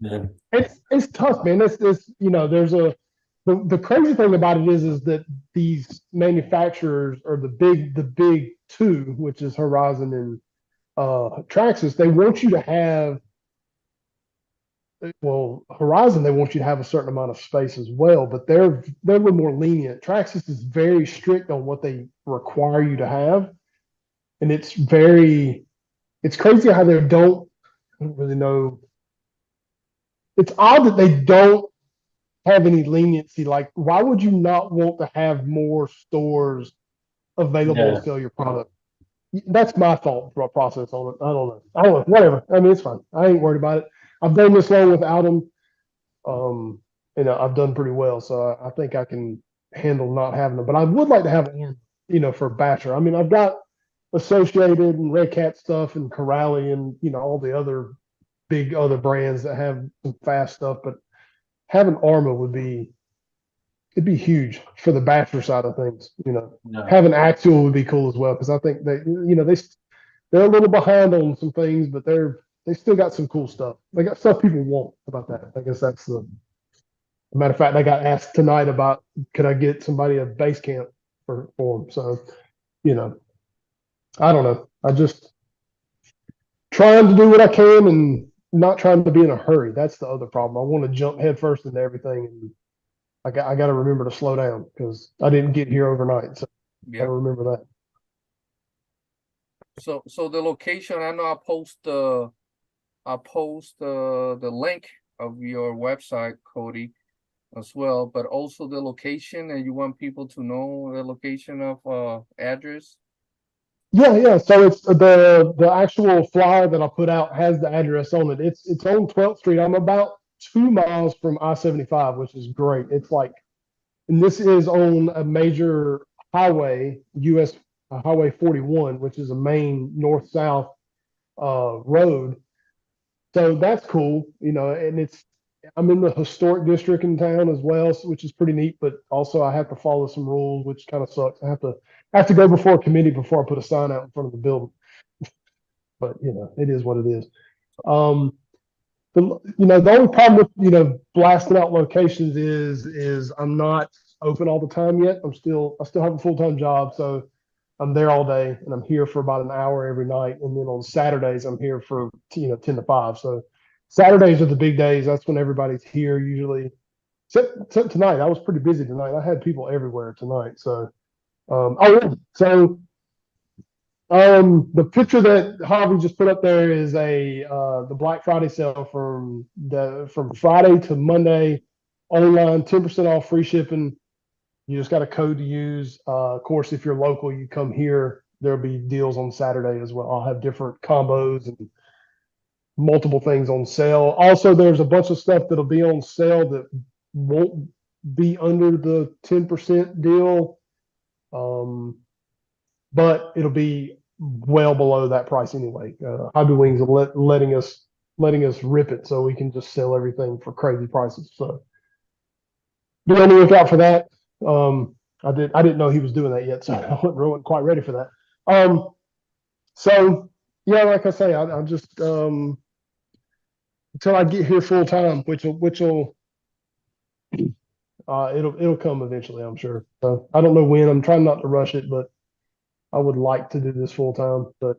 it's tough, man. There's the crazy thing about it is that these manufacturers, or the big two, which is Horizon and Traxxas, they want you to have. Well, Horizon, they want you to have a certain amount of space as well, but they're a little more lenient. Traxxas is very strict on what they require you to have, and it's it's crazy how I don't really know. It's odd that they don't have any leniency. Like, why would you not want to have more stores available to Yeah. sell your product? That's my thought process on it. I don't know. Whatever. I mean, it's fine. I ain't worried about it. I've done this long without them. I've done pretty well, so I think I can handle not having them. But I would like to have one, for Bachelor. I mean, I've got Associated and Red Cat stuff and Corrali and all the other big other brands that have some fast stuff, but having Arma it'd be huge for the Bachelor side of things. No. Having Axial would be cool as well because I think they're a little behind on some things, but they still got some cool stuff. They got stuff people want about that. I guess that's the matter of fact. I got asked tonight about could I get somebody a base camp for them. So, I don't know. I just trying to do what I can and not trying to be in a hurry. That's the other problem. I want to jump headfirst into everything, and I got to remember to slow down because I didn't get here overnight. So I got to remember that. So the location, I know I post the link of your website, Cody, as well, but also the location, and you want people to know the location of address. Yeah. So it's the actual flyer that I put out has the address on it. It's on 12th Street. I'm about 2 miles from I-75, which is great. It's like, and this is on a major highway, US Highway 41, which is a main north-south road. So that's cool, and I'm in the historic district in town as well, which is pretty neat. But also, I have to follow some rules, which kind of sucks. I have to go before a committee before I put a sign out in front of the building. But it is what it is. The only problem with blasting out locations is I'm not open all the time yet. I still have a full-time job, so I'm there all day, and I'm here for about an hour every night. And then on Saturdays, I'm here for 10 to 5. So Saturdays are the big days. That's when everybody's here usually. Except tonight, I was pretty busy tonight. I had people everywhere tonight. So, the picture that Hobby just put up there is the Black Friday sale from Friday to Monday, online, 10% off, free shipping. You just got a code to use. Of course, if you're local, you come here. There'll be deals on Saturday as well. I'll have different combos and multiple things on sale. Also, there's a bunch of stuff that'll be on sale that won't be under the 10% deal. But it'll be well below that price anyway. Hobby Wings are letting us rip it so we can just sell everything for crazy prices. So be on the lookout for that. I didn't know he was doing that yet, so I wasn't quite ready for that. So yeah, like I say, I just until I get here full time, which will it'll come eventually, I'm sure. So I don't know when. I'm trying not to rush it, but I would like to do this full time, but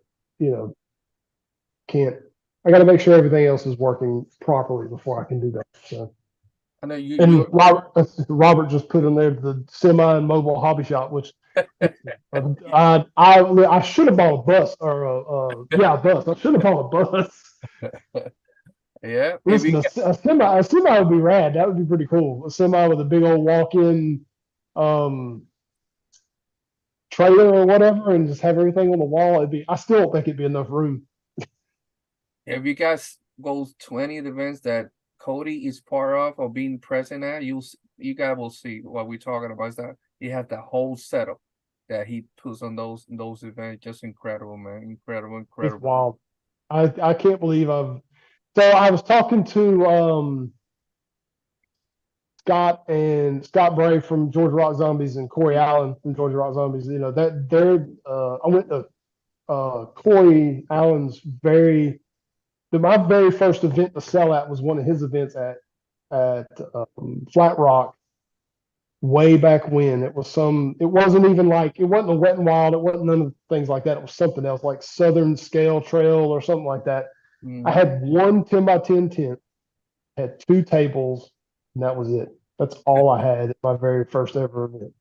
can't. I got to make sure everything else is working properly before I can do that. So. I know you. And Robert just put in there the semi and mobile hobby shop, which I should have bought a bus or a bus. I should have bought a bus. Yeah. Listen, a semi would be rad. That would be pretty cool. A semi with a big old walk-in trailer or whatever, and just have everything on the wall. I still don't think it'd be enough room. If you guys go to any of the events that Cody is part of or being present at, you guys will see what we're talking about. Is that he had the whole setup that he puts on those events. Just incredible, man. Incredible. It's wild. I can't believe So I was talking to Scott Bray from Georgia Rock Zombies and Corey Allen from Georgia Rock Zombies. That they're I went to Corey Allen's my very first event to sell at was one of his events at Flat Rock way back when. It wasn't even like, it wasn't a Wet and Wild. It wasn't none of the things like that. It was something else like Southern Scale Trail or something like that. I had one 10 by 10 tent, had 2 tables, and that was it. That's all I had at my very first ever event.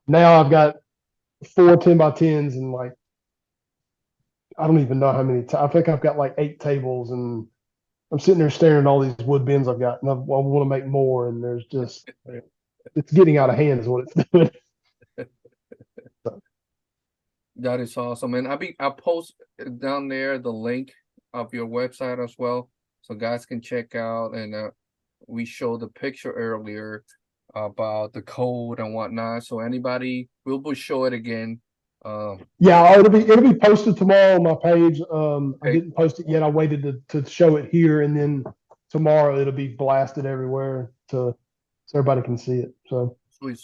Now I've got 4 10 by 10s and like I don't even know how many. I think I've got like 8 tables, and I'm sitting there staring at all these wood bins I've got, and I want to make more. And there's just it's getting out of hand, is what it's doing. That is awesome, and I'll post down there the link of your website as well, so guys can check out. And we showed the picture earlier about the code and whatnot. So anybody, we'll show it again. Yeah, it'll be posted tomorrow on my page. Okay. I didn't post it yet. I waited to show it here, and then tomorrow it'll be blasted everywhere so everybody can see it. So Sweet.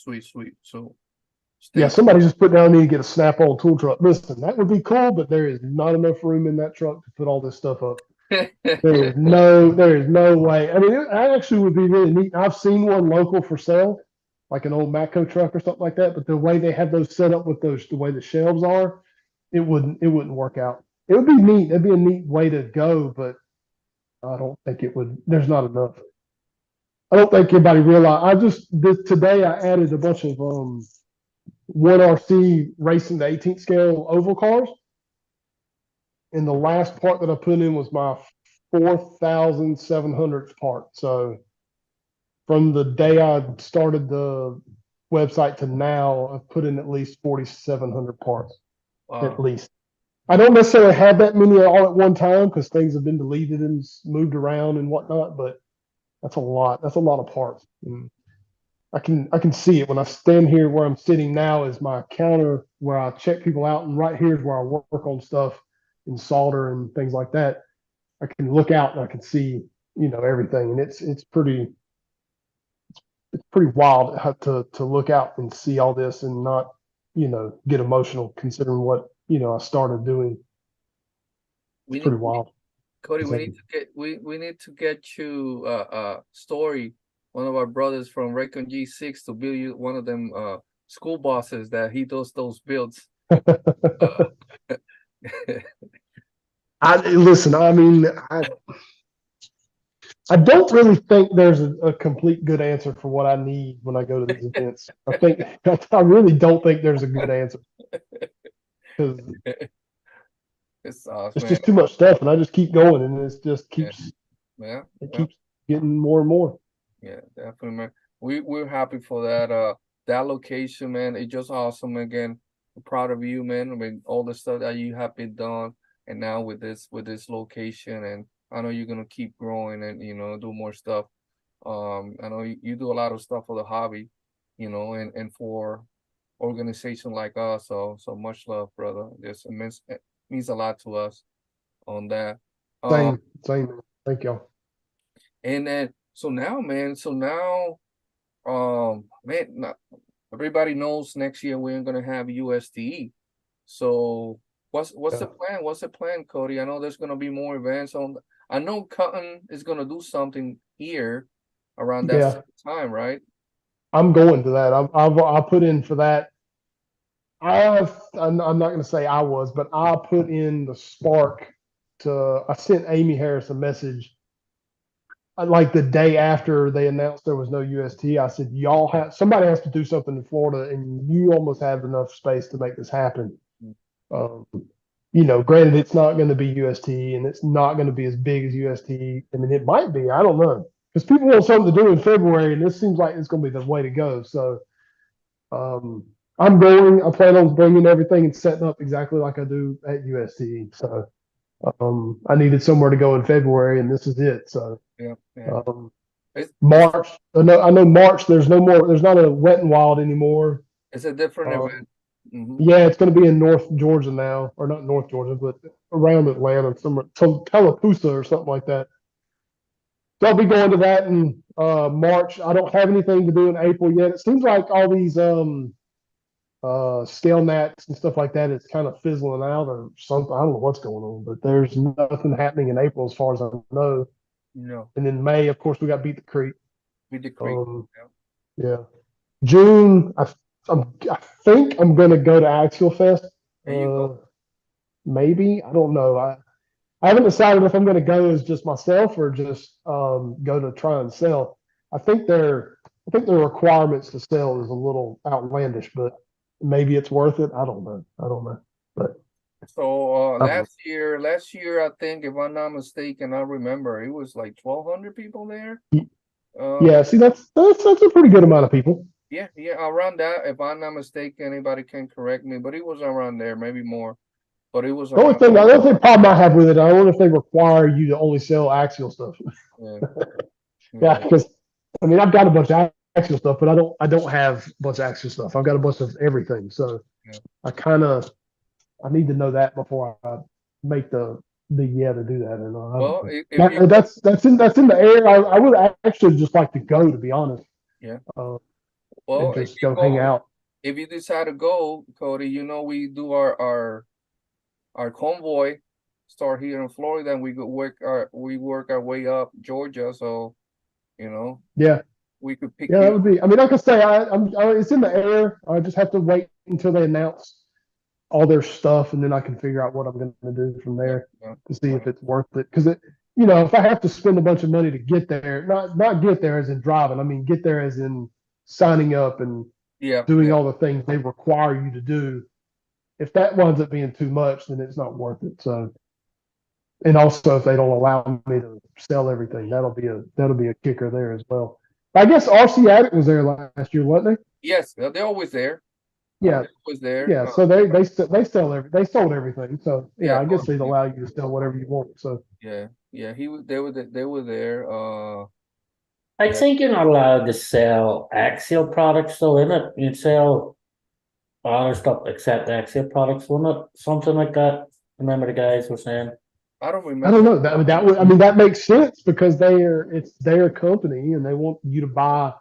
So yeah, somebody just put down, need to get a Snap-on tool truck. Listen, that would be cool, but there is not enough room in that truck to put all this stuff up. There is no way. I mean, it actually would be really neat. I've seen one local for sale, like an old Matco truck or something like that. But the way they have those set up with the way the shelves are, it wouldn't work out. It would be neat. It'd be a neat way to go, but I don't think it would. There's not enough. I don't think anybody realized. Today I added a bunch of 1RC racing the 18th scale oval cars. And the last part that I put in was my 4,700th part. So from the day I started the website to now, I've put in at least 4,700 parts. Wow. At least. I don't necessarily have that many all at one time because things have been deleted and moved around and whatnot, but that's a lot. That's a lot of parts. And I can see it when I stand here where I'm sitting now is my counter where I check people out, and right here is where I work on stuff and solder and things like that. I can look out and I can see, everything, and it's pretty wild to look out and see all this and not, get emotional considering what I started doing. It's pretty wild. Cody, we need to get you Story, one of our brothers from Raycon G6, to build you one of them school buses that he does those builds. Listen, I mean, I don't really think there's a complete good answer for what I need when I go to these events. I really don't think there's a good answer because it's awesome, it's just too much stuff, and I just keep going, and it just keeps keeps getting more and more. Yeah, definitely, man. We're happy for that that location, man. It's just awesome. Again, I'm proud of you, man. I mean, all the stuff that you have been done, and now with this location, and I know you're gonna keep growing and do more stuff. I know you do a lot of stuff for the hobby, and for organization like us. So much love, brother. It means a lot to us on that. Same. Thank y'all. And then man, everybody knows next year we're gonna have USDE. So what's the plan? What's the plan, Cody? I know there's gonna be more events I know Cotton is gonna do something here around that time, right? I'm going to that. I put in for that. I'm not going to say I was, but I put in the spark I sent Amy Harris a message like the day after they announced there was no UST. I said, somebody has to do something in Florida, and you almost have enough space to make this happen. Granted, it's not going to be UST, and it's not going to be as big as UST. I mean, it might be. I don't know, because people want something to do in February, and this seems like it's going to be the way to go. So, I'm going. I plan on bringing everything and setting up exactly like I do at UST. So, I needed somewhere to go in February, and this is it. So, March. I know March. There's no more. There's not a Wet and Wild anymore. It's a different event. Yeah, it's going to be in North Georgia now, or not North Georgia, but around Atlanta, somewhere, Tallapoosa or something like that. So I'll be going to that in March. I don't have anything to do in April yet. It seems like all these scale nats and stuff like that is kind of fizzling out or something. I don't know what's going on, but there's nothing happening in April as far as I know. No. And then May, of course, we got Beat the Creek. Beat the Creek. Yeah. June, I think I'm going to go to Axial Fest. Maybe. I don't know. I haven't decided if I'm going to go as just myself or just go to try and sell. I think the requirements to sell is a little outlandish, but maybe it's worth it. I don't know. But so last year, I think, if I'm not mistaken, I remember it was like 1,200 people there. Yeah, see, that's a pretty good amount of people. Yeah, around that. If I'm not mistaken, anybody can correct me, but it was around there, maybe more. But it was The only problem I have with it, I wonder if they require you to only sell Axial stuff. Yeah. Yeah, because I mean, I've got a bunch of Axial stuff, but I don't have a bunch of Axial stuff. I've got a bunch of everything. So Yeah. I need to know that before I make the yeah to do that. And Well, that's in the air. I would actually just like to go, to be honest. Yeah. Well, and just go hang out. If you decide to go, Cody, you know we do our convoy start here in Florida, and we work our way up Georgia. So, you know, yeah, we could pick. Yeah, that would be. I mean, like I say, it's in the air. I just have to wait until they announce all their stuff, and then I can figure out what I'm going to do from there to see if it's worth it. Because if I have to spend a bunch of money to get there, not get there as in driving. I mean, get there as in signing up and doing all the things they require you to do. If that winds up being too much, then it's not worth it. So, and also if they don't allow me to sell everything, that'll be a kicker there as well. I guess RC Addict was there last year, wasn't they? Yes, they're always there. Yeah, was there. Yeah, so they sold everything. So I guess they'd allow you to sell whatever you want. So yeah, they were there. I think you're not allowed to sell Axial products, though, isn't it? You'd sell other stuff except Axial products, wouldn't it? Something like that. Remember the guys were saying. I don't remember. I don't know. That makes sense because it's their company and they want you to buy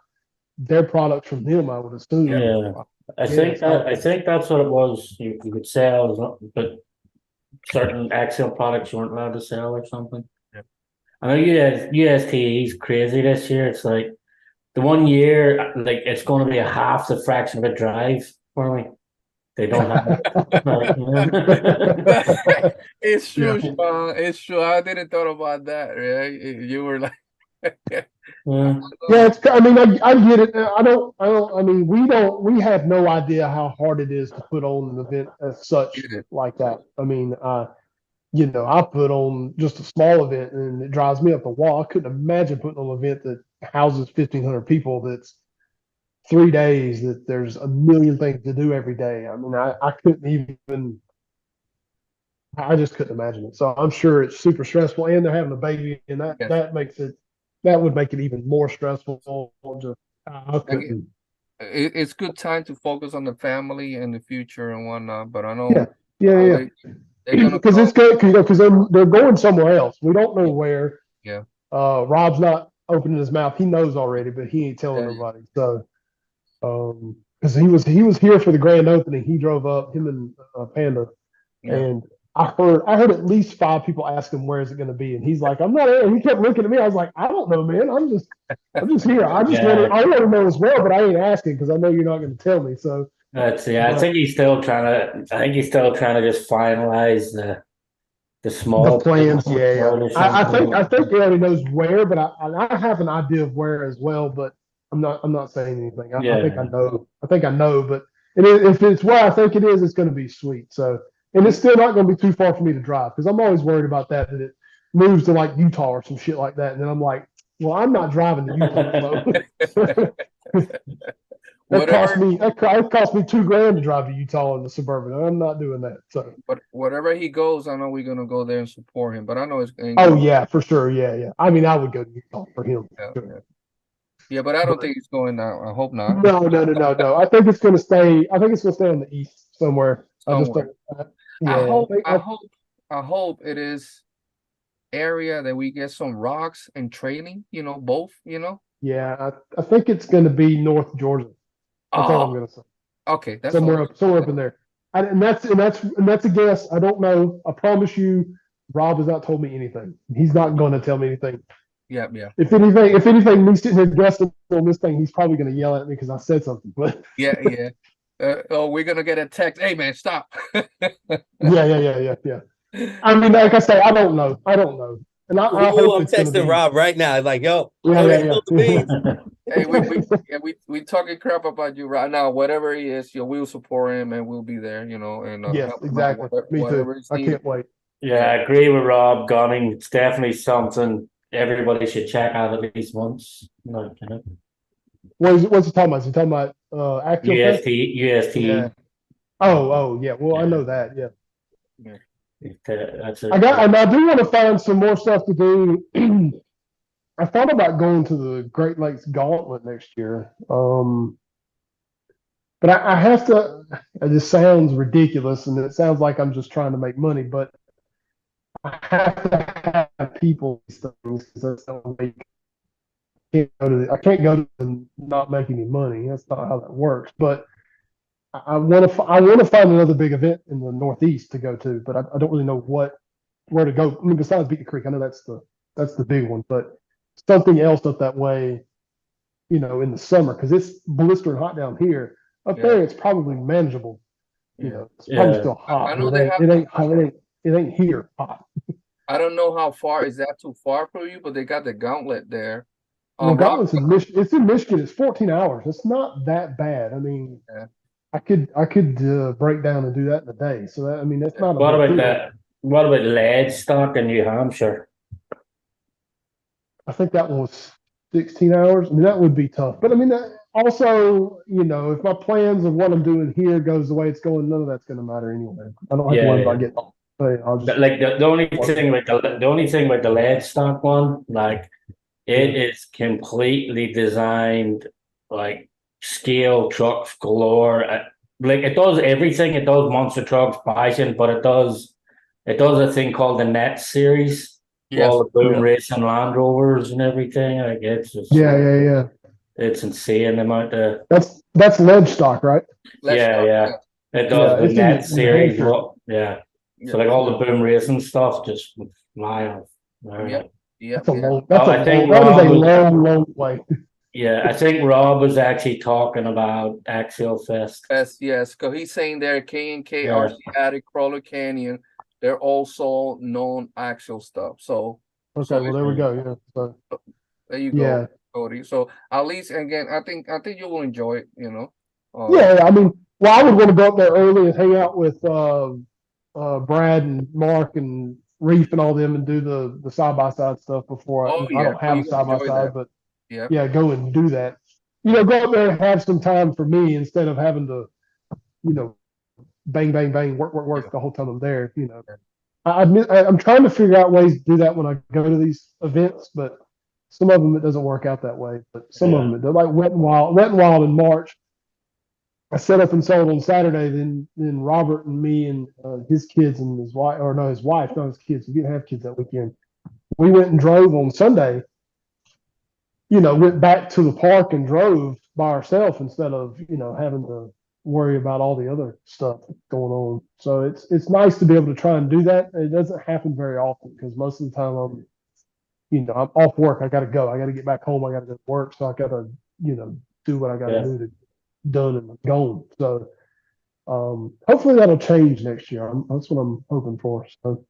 their products from them, I would assume. Yeah. I think that's what it was. You could sell, but certain Axial products you weren't allowed to sell or something. Yeah. I know USTE is crazy this year. It's like the 1 year, like it's going to be a half the fraction of a drive for me. They don't have It's true, Sean. It's true. I didn't thought about that, right? You were like I mean, I get it. I mean, we have no idea how hard it is to put on an event as such like that. I mean, I put on just a small event and it drives me up the wall. I couldn't imagine putting on an event that houses 1,500 people that's 3 days, that there's a million things to do every day. I mean, I couldn't even, I just couldn't imagine it. So I'm sure it's super stressful, and they're having a baby, and that would make it even more stressful. It's good time to focus on the family and the future and whatnot, but I know because it's good because they're going somewhere else. We don't know where. Yeah. Rob's not opening his mouth. He knows already, but he ain't telling nobody. So, because he was here for the grand opening, he drove up, him and Panda, and I heard at least 5 people ask him where is it going to be, and he's like, I'm not here. And he kept looking at me. I was like, I don't know, man. I'm just here. I want to know as well, but I ain't asking because I know you're not going to tell me. So I think he's still trying to just finalize the small plans. I think he already knows where, but I have an idea of where as well, but I'm not saying anything. I think I know, but if it's where I think it is, it's going to be sweet. So, and it's still not going to be too far for me to drive because I'm always worried about that it moves to like Utah or some shit like that, and then I'm like, well, I'm not driving to Utah. So. It cost me $2,000 to drive to Utah in the Suburban. I'm not doing that. So, but wherever he goes, I know we're gonna go there and support him. But I know it's. Yeah, for sure. Yeah. I mean, I would go to Utah for him. Yeah, but I don't think he's going now. I hope not. No. I think it's going to stay. I think it's going to stay on the east somewhere. I hope it is area that we get some rocks and training. Both. Yeah, I think it's going to be North Georgia. That's all I'm going to say. Okay, that's somewhere up in there. And that's a guess. I don't know. I promise you, Rob has not told me anything. He's not going to tell me anything. Yeah. If anything, me sitting here guessing on this thing, he's probably going to yell at me because I said something. But yeah. We're gonna get a text. Hey, man, stop. Yeah. I mean, like I say, I don't know. And I hope I'm texting Rob right now. Like, yo, yeah. Hey, we talking crap about you right now. Whatever he is, we'll support him and we'll be there. And yes, exactly. Me too. I can't wait. Yeah, I agree with Rob Gunning. It's definitely something everybody should check out at least once. Like, you know, What's he talking about? Is he talking about Axial Fest? UST. Yeah. Oh, yeah. Well, I know that. Yeah. Yeah. That's it. And I do want to find some more stuff to do. I thought about going to the Great Lakes Gauntlet next year. But I have to, it just sounds ridiculous and it sounds like I'm just trying to make money, but I have to have people these things because that's the only way I can't go to and not make any money. That's not how that works. But I want to find another big event in the Northeast to go to, but I don't really know where to go. I mean, besides Beat the Creek, I know that's the big one, but something else up that way, in the summer because it's blistering hot down here. Up there, it's probably manageable. It's probably still hot. I know But it ain't here hot. I don't know how far is that too far for you, but they got the gauntlet there. Well, Gauntlet's in Michigan. It's in Michigan. It's 14 hours. It's not that bad. I mean, I could break down and do that in a day. So that, I mean, that's not. What about that? What about Leadstock in New Hampshire? I think that one was 16 hours. I mean, that would be tough. But I mean, also, if my plans of what I'm doing here goes the way it's going, none of that's going to matter anyway. I don't have to worry about getting off. I'll just like the only thing with the Leadstock one, like it is completely designed like scale trucks galore. Like it does everything. It does monster trucks, bison, but it does a thing called the Net series. All the boom racing Land Rovers and everything. Like it's just it's insane the amount of that's ledge stock, right? Yeah. It does the Net series. So like all the boom racing stuff just fly off. That's a long way. Yeah, I think Rob was actually talking about Axial Fest. Yes, because he's saying there K&K, RC Addict, Crawler Canyon, they're also known Axial stuff. So okay, well there we go. Yeah, so there you go, Cody. So at least again, I think you will enjoy it. I mean, well, I would want to go up there early and hang out with Brad and Mark and Reef and all them and do the side by side stuff before I don't have a side by side, but go and do that. Go up there and have some time for me instead of having to, bang, bang, bang, work the whole time I'm there. I'm trying to figure out ways to do that when I go to these events, but some of them it doesn't work out that way. But some of them it does. Like Wet and Wild in March. I set up and sold on Saturday. Then Robert and me and his kids and his wife, or no, his wife, not his kids. He didn't have kids that weekend. We went and drove on Sunday. Went back to the park and drove by ourselves instead of having to worry about all the other stuff going on. So it's nice to be able to try and do that. It doesn't happen very often because most of the time I'm off work. I got to go. I got to get back home. I got to go to work. So I got to do what I got to do to done and gone. So hopefully that'll change next year. That's what I'm hoping for. So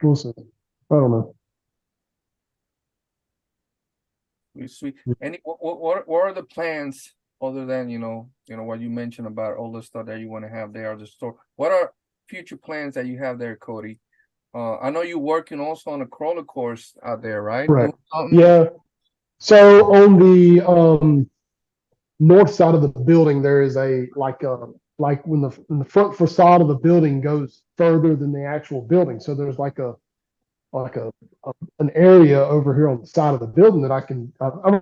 we'll see. I don't know. Sweet. What are the plans other than what you mentioned about all the stuff that you want to have there at the store? What are future plans that you have there, Cody? I know you're working also on a crawler course out there, right? Right. Yeah. So on the north side of the building, there is like when the front facade of the building goes further than the actual building. So there's like an area over here on the side of the building that I've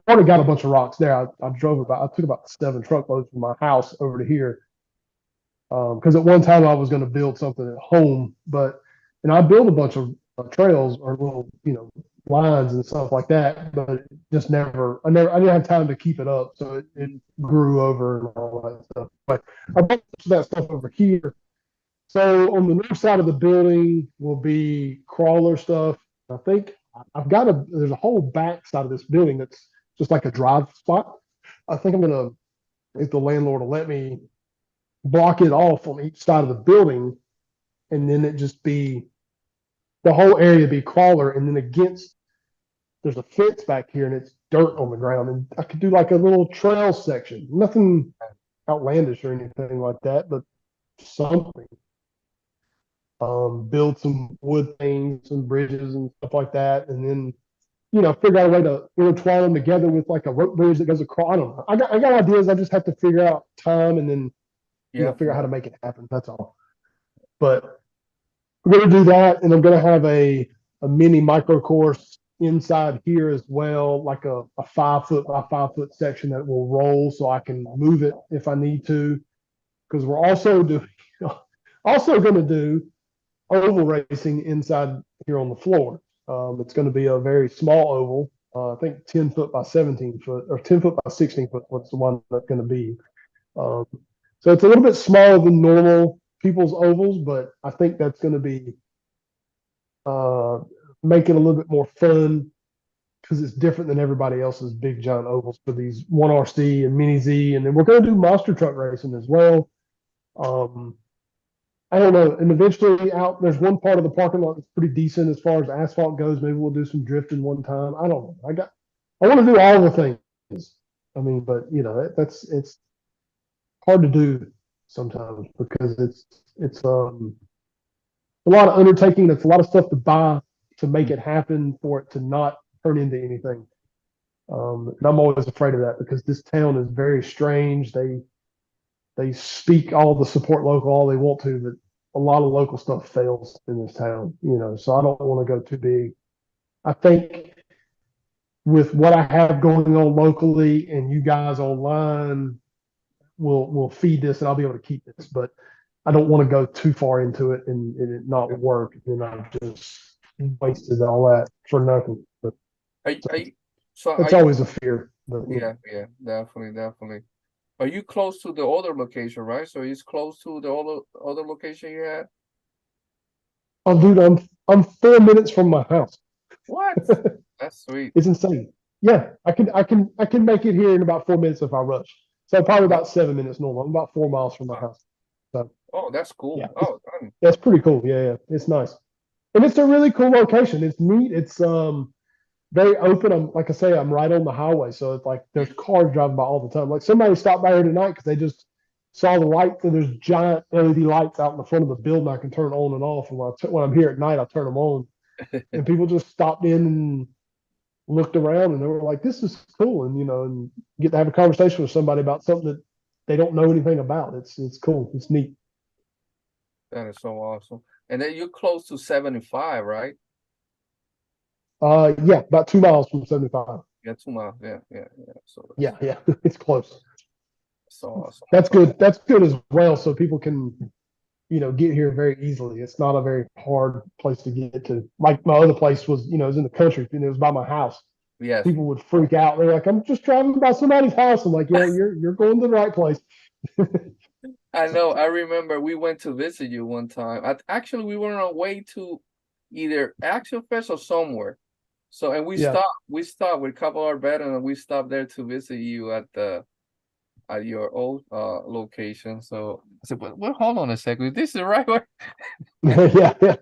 already got a bunch of rocks there. I took about 7 truckloads from my house over to here. Because at one time I was going to build something at home, and I built a bunch of trails or little, lines and stuff like that, but just I didn't have time to keep it up. So it grew over and all that stuff. But I built that stuff over here. So on the north side of the building will be crawler stuff. I think there's a whole back side of this building that's just like a drive spot. I think I'm gonna, if the landlord will let me, block it off on each side of the building, and then it just be the whole area be crawler, and then there's a fence back here and it's dirt on the ground, and I could do like a little trail section. Nothing outlandish or anything like that, but something. build some wood things, some bridges and stuff like that, and then figure out a way to intertwine them together with like a rope bridge that goes across. I don't know. I got ideas. I just have to figure out time and then figure out how to make it happen. That's all. But we're gonna do that, and I'm gonna have a mini micro course inside here as well, like a 5 foot by 5 foot section that will roll so I can move it if I need to. Because we're also going to do oval racing inside here on the floor. It's going to be a very small oval. I think 10 foot by 17 foot or 10 foot by 16 foot. What's the one that's going to be? So it's a little bit smaller than normal people's ovals, but I think that's going to be make it a little bit more fun because it's different than everybody else's big giant ovals for these 1RC and Mini Z, and then we're going to do monster truck racing as well. I don't know, and eventually there's one part of the parking lot that's pretty decent as far as asphalt goes. Maybe we'll do some drifting one time. I don't know. I want to do all the things. I mean, but it's hard to do sometimes because it's a lot of undertaking. It's a lot of stuff to buy to make it happen for it to not turn into anything. And I'm always afraid of that because this town is very strange. They speak all the support local all they want to, but a lot of local stuff fails in this town, so I don't want to go too big. I think with what I have going on locally and you guys online will feed this and I'll be able to keep this, but I don't want to go too far into it and it not work. And I've just wasted all that for nothing. But it's always a fear. But, yeah, definitely. Are you close to the other location, right? So it's close to the other location you had? Oh, dude, I'm 4 minutes from my house. What? That's sweet. It's insane. Yeah, I can make it here in about 4 minutes if I rush. So probably about 7 minutes normal. I'm about 4 miles from my house. So that's cool. Yeah, oh, that's pretty cool. Yeah, it's nice, and it's a really cool location. It's neat. It's very open. Like I say, I'm right on the highway, so it's like there's cars driving by all the time. Like somebody stopped by here tonight because they just saw the lights, and there's giant LED lights out in the front of the building I can turn on and off. And when I'm here at night, I turn them on. And people just stopped in and looked around, and they were like, "This is cool," and and get to have a conversation with somebody about something that they don't know anything about. It's cool. It's neat. That is so awesome. And then you're close to 75, right? Yeah, about 2 miles from 75. Yeah, 2 miles. Yeah. So Yeah, it's close. So awesome. That's good. That's good as well. So people can, get here very easily. It's not a very hard place to get to. Like my other place was, it was in the country, and it was by my house. Yes. People would freak out. They're like, "I'm just driving by somebody's house." I'm like, "Yeah, you're going to the right place." I know. I remember we went to visit you one time. Actually, we were on our way to either Axial Fest or somewhere. So, and we stopped with a couple of our veterans, and we stopped there to visit you at your old location. So I said, well, hold on a second. Is this the right way? Yeah.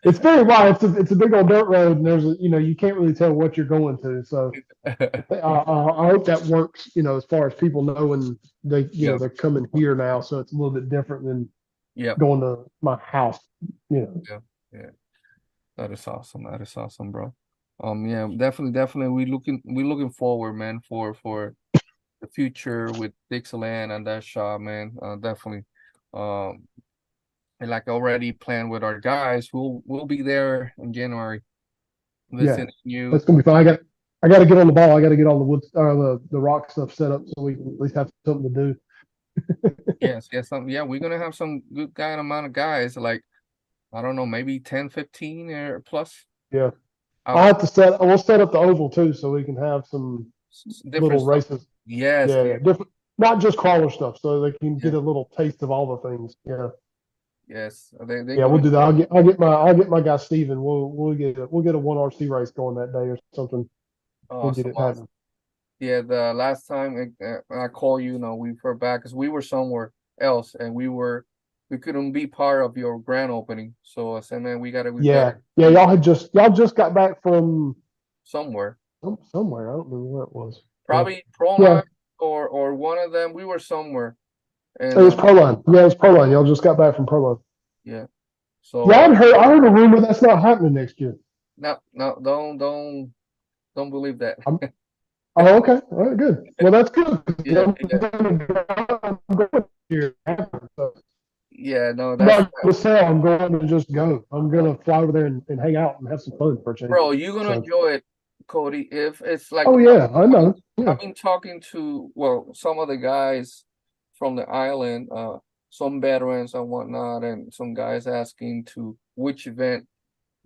It's very wide. It's a big old dirt road, and there's you can't really tell what you're going to. So I hope that works. As far as people knowing they're coming here now, so it's a little bit different than going to my house. Yeah. That is awesome, bro. Yeah, definitely. We're looking forward, man, for the future with Dixieland and that shop, man. Definitely. And like already planned with our guys, we'll be there in January. That's gonna be fun. I got to get on the ball. I got to get all the wood or the rock stuff set up so we can at least have something to do. Yes. We're gonna have some good amount of guys. Like I don't know, maybe 10, 15 or plus. Yeah. We'll set up the oval too, so we can have some little races. Yes. Yeah. Different, not just crawler stuff, so they can get a little taste of all the things. Yeah. Yes. We'll do that. I'll get my guy Steven. We'll get a 1RC race going that day or something. We'll get it happening. Yeah, the last time I called you, we were back because we were somewhere else and we couldn't be part of your grand opening. So I said, man, we gotta. Y'all just got back from somewhere. Somewhere. I don't remember where it was. Probably Proline or one of them. We were somewhere. And, it was Proline. Yeah, it was Proline. Y'all just got back from Proline. Yeah. So yeah, I heard a rumor that's not happening next year. no, don't believe that. Oh, okay. All right, good. Well, that's good. Yeah, I'm going here. So yeah, no, I'm that's not going to sell. I'm going to just go. I'm going to fly over there and hang out and have some fun for a change. bro. You're gonna So, enjoy it, Cody. If it's like, oh yeah, I know. Yeah. I've been talking to some of the guys from the island, some veterans and whatnot, and some guys asking to which event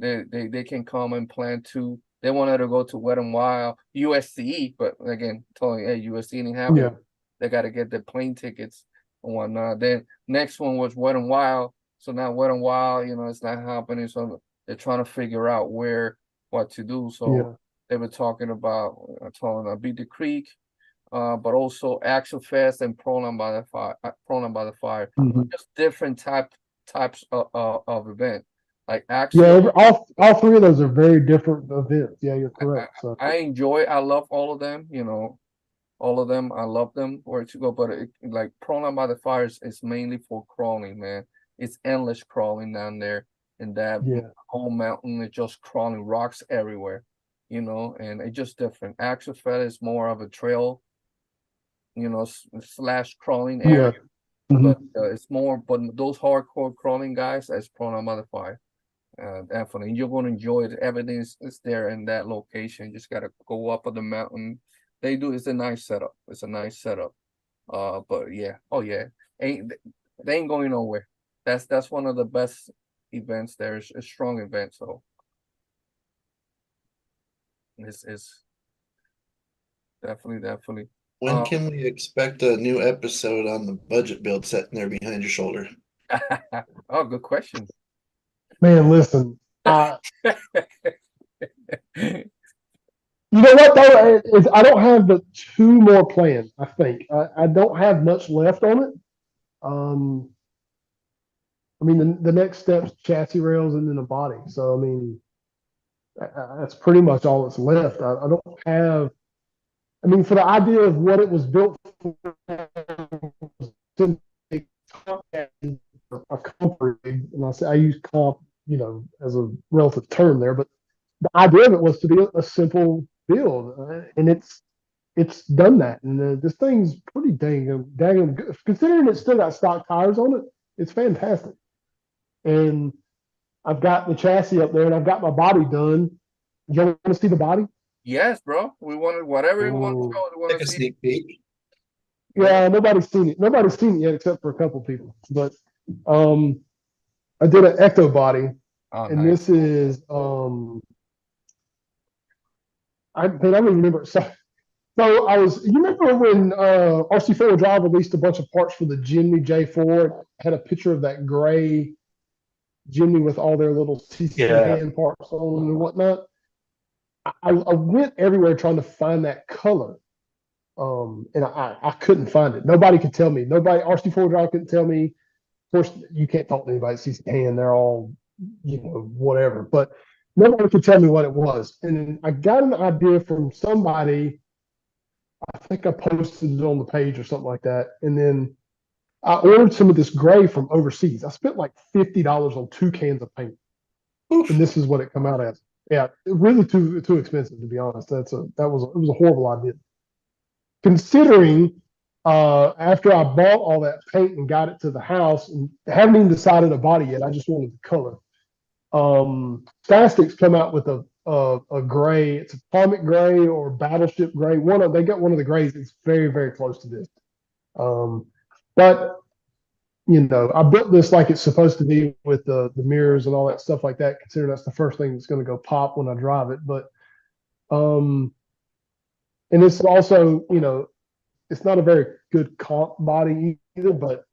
they can come and plan to. They wanted to go to Wet and Wild USC, but again, telling hey USC ain't having. Yeah. They got to get the plane tickets and whatnot. Then next one was Wet and Wild. So now Wet and Wild, it's not happening. So they're trying to figure out what to do. So Yeah. they were talking about telling Beat the Creek, but also Axial Fest and Pronoun by the Fire. Mhm. Just different types of event. Like Yeah, Axial, all three of those are very different events. Yeah, you're correct. So I love all of them. All of them, I love them where to go, but like Pronoun by the Fire is mainly for crawling, man. It's endless crawling down there in that yeah, whole mountain. It's just crawling, rocks everywhere, and it's just different. Axial Fed is more of a trail, slash crawling area, yeah. Mhm. but it's more. But those hardcore crawling guys, as Pronoun by the Fire. Definitely, you're going to enjoy it. Everything is there in that location. You just got to go up on the mountain. It's a nice setup. It's a nice setup. But yeah, oh yeah, they ain't going nowhere. That's one of the best events. There's a strong event, so it's definitely. When can we expect a new episode on the budget build sitting there behind your shoulder? Oh, good question. Man, listen. You know what though? I don't have the two more planned. I think I don't have much left on it. I mean the next step's chassis rails and then a body. So I mean that's pretty much all that's left. I don't have. I mean for the idea of what it was built for, a comfort, and I use comp, as a relative term there, but the idea of it was to be a simple build, and it's done that, and this thing's pretty dang good. Considering it's still got stock tires on it, it's fantastic. And I've got the chassis up there, and I've got my body done. You want to see the body? Yes, bro. We wanted whatever you want to show. We want Take to a see. sneak peek. Yeah, nobody's seen it. Nobody's seen it yet, except for a couple people. But I did an ecto body, and nice. this is I don't even remember. So you remember when RC4 Drive released a bunch of parts for the Jimny J4? It had a picture of that gray Jimny with all their little CC hand parts on and whatnot. I went everywhere trying to find that color. And I couldn't find it. Nobody could tell me. Nobody, RC4 Drive couldn't tell me. Of course, you can't talk to anybody that CC hand. They're all, whatever. But nobody could tell me what it was. And then I got an idea from somebody. I think I posted it on the page or something like that. And then I ordered some of this gray from overseas. I spent like $50 on 2 cans of paint. Oof. And this is what it come out as. Yeah, really too expensive, to be honest. It was a horrible idea. Considering after I bought all that paint and got it to the house and haven't even decided a body yet, I just wanted the color. Stastics come out with a gray. It's atomic gray or battleship gray. They got one of the grays that's very, very close to this. But I built this like it's supposed to be with the mirrors and all that stuff like that, considering that's the first thing that's going to go pop when I drive it. But and it's also, it's not a very good comp body either, but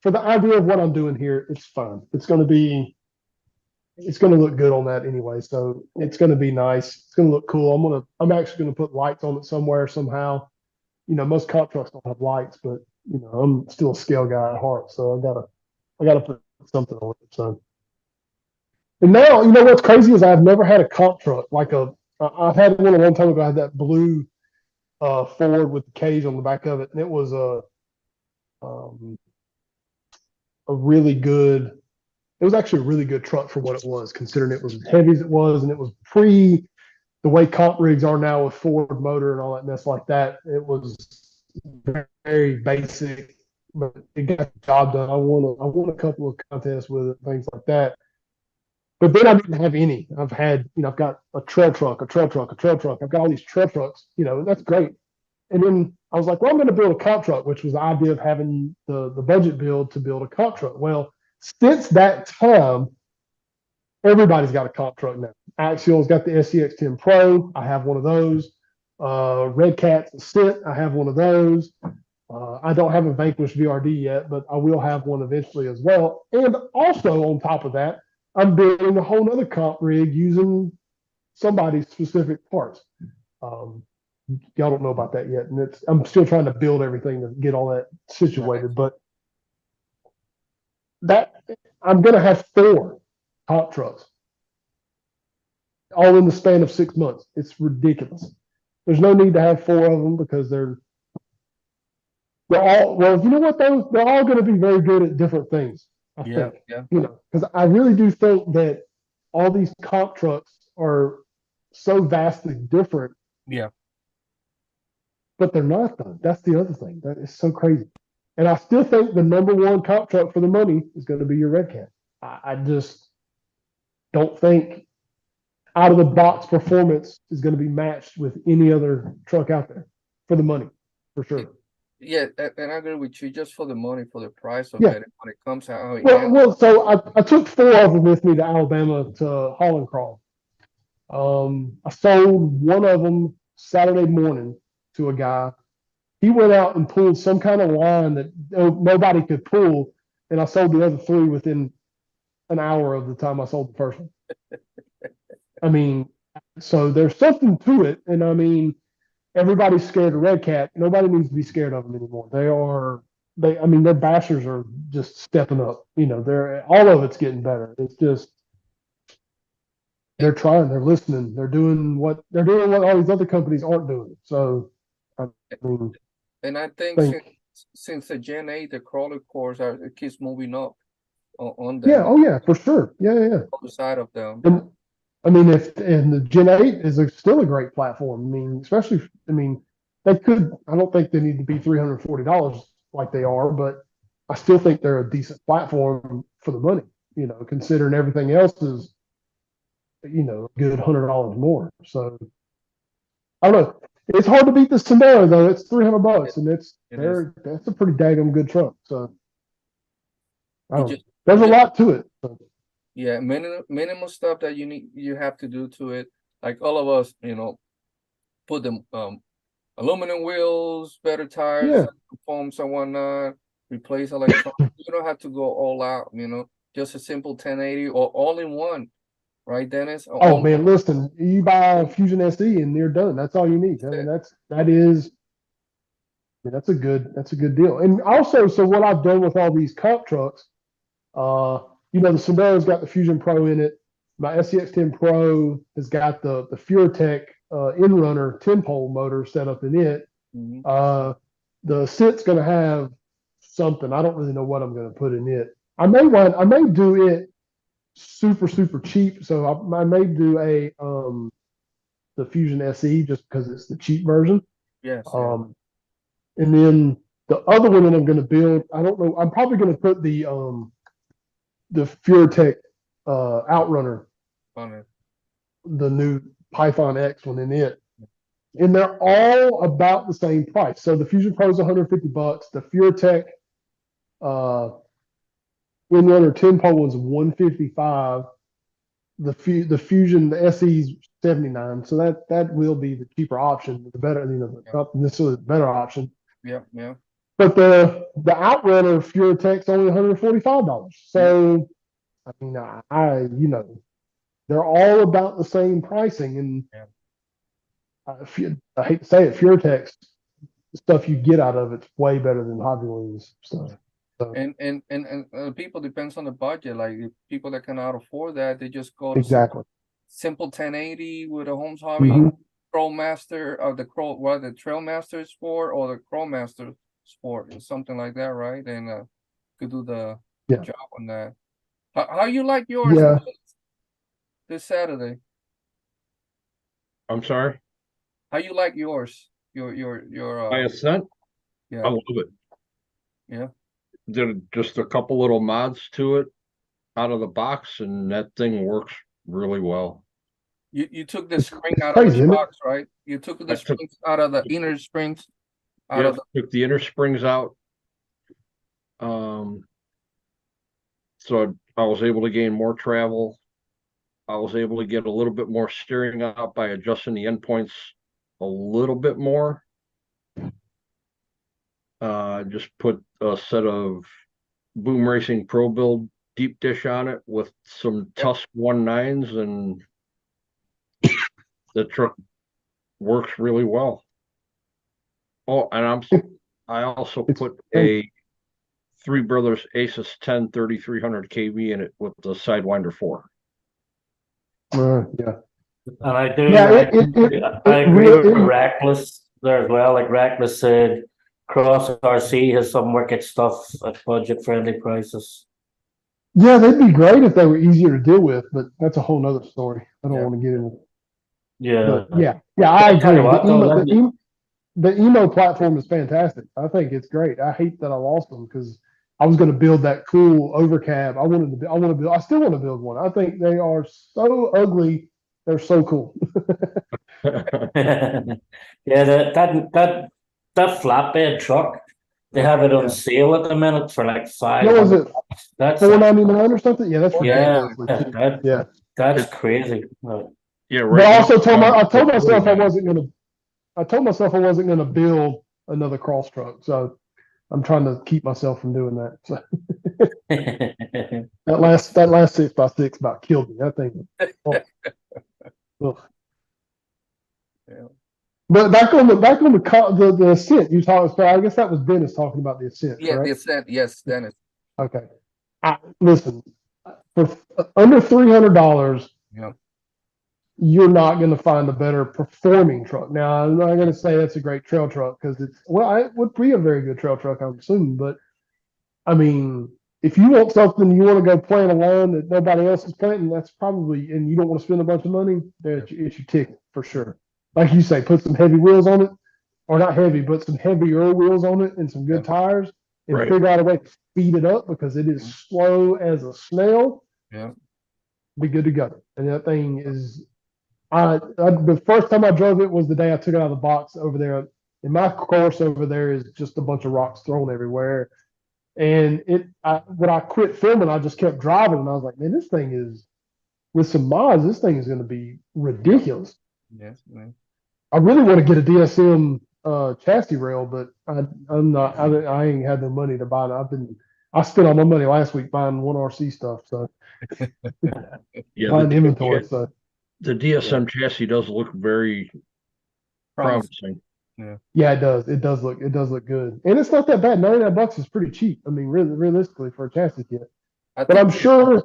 for the idea of what I'm doing here, it's fun. It's going to look good on that anyway. So it's going to be nice. It's going to look cool. I'm actually going to put lights on it somewhere, somehow. Most comp trucks don't have lights, but I'm still a scale guy at heart. So I gotta put something on it. So, and now, what's crazy is I've never had a comp truck I've had one a long time ago. I had that blue Ford with the cage on the back of it, and it was a really good. it was actually a really good truck for what it was, considering it was as heavy as it was, and it was pre the way comp rigs are now with Ford motor and all that mess like that. It was very basic, but it got the job done. I won a couple of contests with it, things like that. But then I didn't have any. I've had, I've got a trail truck, a trail truck, a trail truck. I've got all these trail trucks, that's great. And then I was like, well, I'm going to build a comp truck, which was the idea of having the budget build to build a comp truck. Well, since that time, everybody's got a comp truck now. Axial's got the SCX10 Pro. I have one of those. Red Cat's a sit. I have one of those. I don't have a Vanquish VRD yet, but I will have one eventually as well. And also on top of that, I'm building a whole other comp rig using somebody's specific parts. Y'all don't know about that yet, and I'm still trying to build everything to get all that situated. But that I'm gonna have 4 comp trucks, all in the span of 6 months. It's ridiculous. There's no need to have 4 of them because they're all, well, you know what, they're all going to be very good at different things. I think, because I really do think that all these comp trucks are so vastly different. Yeah. But they're not, though. That's the other thing. That is so crazy. And I still think the #1 comp truck for the money is going to be your Red Cat. I just don't think out of the box performance is going to be matched with any other truck out there for the money, for sure. Yeah, and I agree with you. Just for the money, for the price of Yeah. it, when it comes out. Well, so I took 4 of them with me to Alabama to haul and crawl. I sold one of them Saturday morning to a guy. He went out and pulled some kind of line that nobody could pull, and I sold the other 3 within an hour of the time I sold the first one. I mean, so there's something to it, and I mean, everybody's scared of Red Cat. Nobody needs to be scared of them anymore. Their bashers are just stepping up. All of it's getting better. It's just they're trying, they're listening, they're doing what all these other companies aren't doing. So, I mean, and I think since the Gen 8, the crawler cores it keeps moving up on them. Yeah, oh yeah, for sure. Yeah. On the side of them. And I mean, and the Gen 8 is still a great platform. I mean, especially, I don't think they need to be $340 like they are, but I still think they're a decent platform for the money, considering everything else is, a good $100 more. So I don't know. It's hard to beat the Sendero though. It's $300 and that's a pretty daggum good truck. So there's a lot to it. So. Yeah, minimal stuff that you have to do to it. Like all of us, put them aluminum wheels, better tires, foams and whatnot, replace electronics. You don't have to go all out, just a simple 1080 or all in one, right, Dennis? Oh man, listen, you buy a Fusion SE and you're done. That's all you need. I mean, that's a good deal. And also, so what I've done with all these comp trucks, the Sendero's got the Fusion Pro in it. My SCX10 Pro has got the FureTech in-runner 10-pole motor set up in it. Mm-hmm. The Sit's going to have something. I don't really know what I'm going to put in it. I may do it super, super cheap. So I may do the Fusion SE just because it's the cheap version. Yes. And then the other one that I'm going to build, I don't know. I'm probably going to put the FureTech Outrunner on it, the new Python X one in it, and they're all about the same price. So the Fusion Pro is $150. The FureTech in-runner 10-pole one's $155. The Fusion, the SE's $79. So that will be the cheaper option, the better, not necessarily the better option. Yeah. But the Outrunner FureTech's only $145. So I mean, they're all about the same pricing, and I hate to say it, FureTech stuff you get out of it's way better than Hobby Wings stuff. So. And people depends on the budget. Like if people that cannot afford that, they just go to simple 1080 with a Homes Hobby Crow Master or the Trail Master Sport or the Crow Master Sport or something like that, right? And could do the job on that. How you like yours Yeah. this Saturday? I'm sorry. How you like yours? My Ascent. Yeah. I love it. Yeah. Did just a couple little mods to it out of the box, and that thing works really well. You took the spring out crazy, of the isn't it? box, right? You took the springs out of the inner springs. Yeah, took the inner springs out. So I was able to gain more travel. I was able to get a little bit more steering out by adjusting the endpoints a little bit more. Just put a set of Boom Racing Pro Build deep dish on it with some Tusk 1.9s, and the truck works really well. Oh, and I also put a Three Brothers Asus 10 3300 kV in it with the Sidewinder 4. Yeah. And I do. Yeah, I agree with Reckless there as well. Like Reckless said, Cross RC has some wicked stuff at budget-friendly prices. Yeah, they'd be great if they were easier to deal with, but that's a whole nother story. I don't want to get into. Yeah. But yeah, I agree. What, the emo platform is fantastic. I think it's great. I hate that I lost them because I was going to build that cool overcab. I still want to build one. I think they are so ugly. They're so cool. yeah, that flatbed truck, they have it on sale at the minute for like $500. What was it? That's $4.99 or something? Yeah, that's that's crazy. Yeah, right. But I also told myself I wasn't gonna build another cross truck. So I'm trying to keep myself from doing that. So that last 6x6 about killed me. That thing. Oh. Yeah. But back on the Ascent, you talked. I guess that was Dennis talking about the Ascent. Yeah, correct? the Ascent. Yes, Dennis. Okay. Listen, for under $300, you're not going to find a better performing truck. Now, I'm not going to say that's a great trail truck because it would be a very good trail truck, I'm assuming. But I mean, if you want something, you want to go plant a line that nobody else is planting, that's probably, and you don't want to spend a bunch of money, it's your ticket for sure. Like you say, put some heavy wheels on it, or not heavy, but some heavier wheels on it and some good tires, and figure out a way to speed it up because it is slow as a snail. Yeah, be good to go. And that thing is, the first time I drove it was the day I took it out of the box over there. In my course over there is just a bunch of rocks thrown everywhere. And when I quit filming, I just kept driving, and I was like, man, this thing is, with some mods, this thing is going to be ridiculous. Yes, man. I really want to get a DSM chassis rail, but I'm not. I ain't had the money to buy it. I spent all my money last week buying 1RC stuff, so buying inventory. So the DSM chassis does look very promising. Yeah, it does. It does look good, and it's not that bad. $99 is pretty cheap. I mean, realistically for a chassis kit. But I'm sure.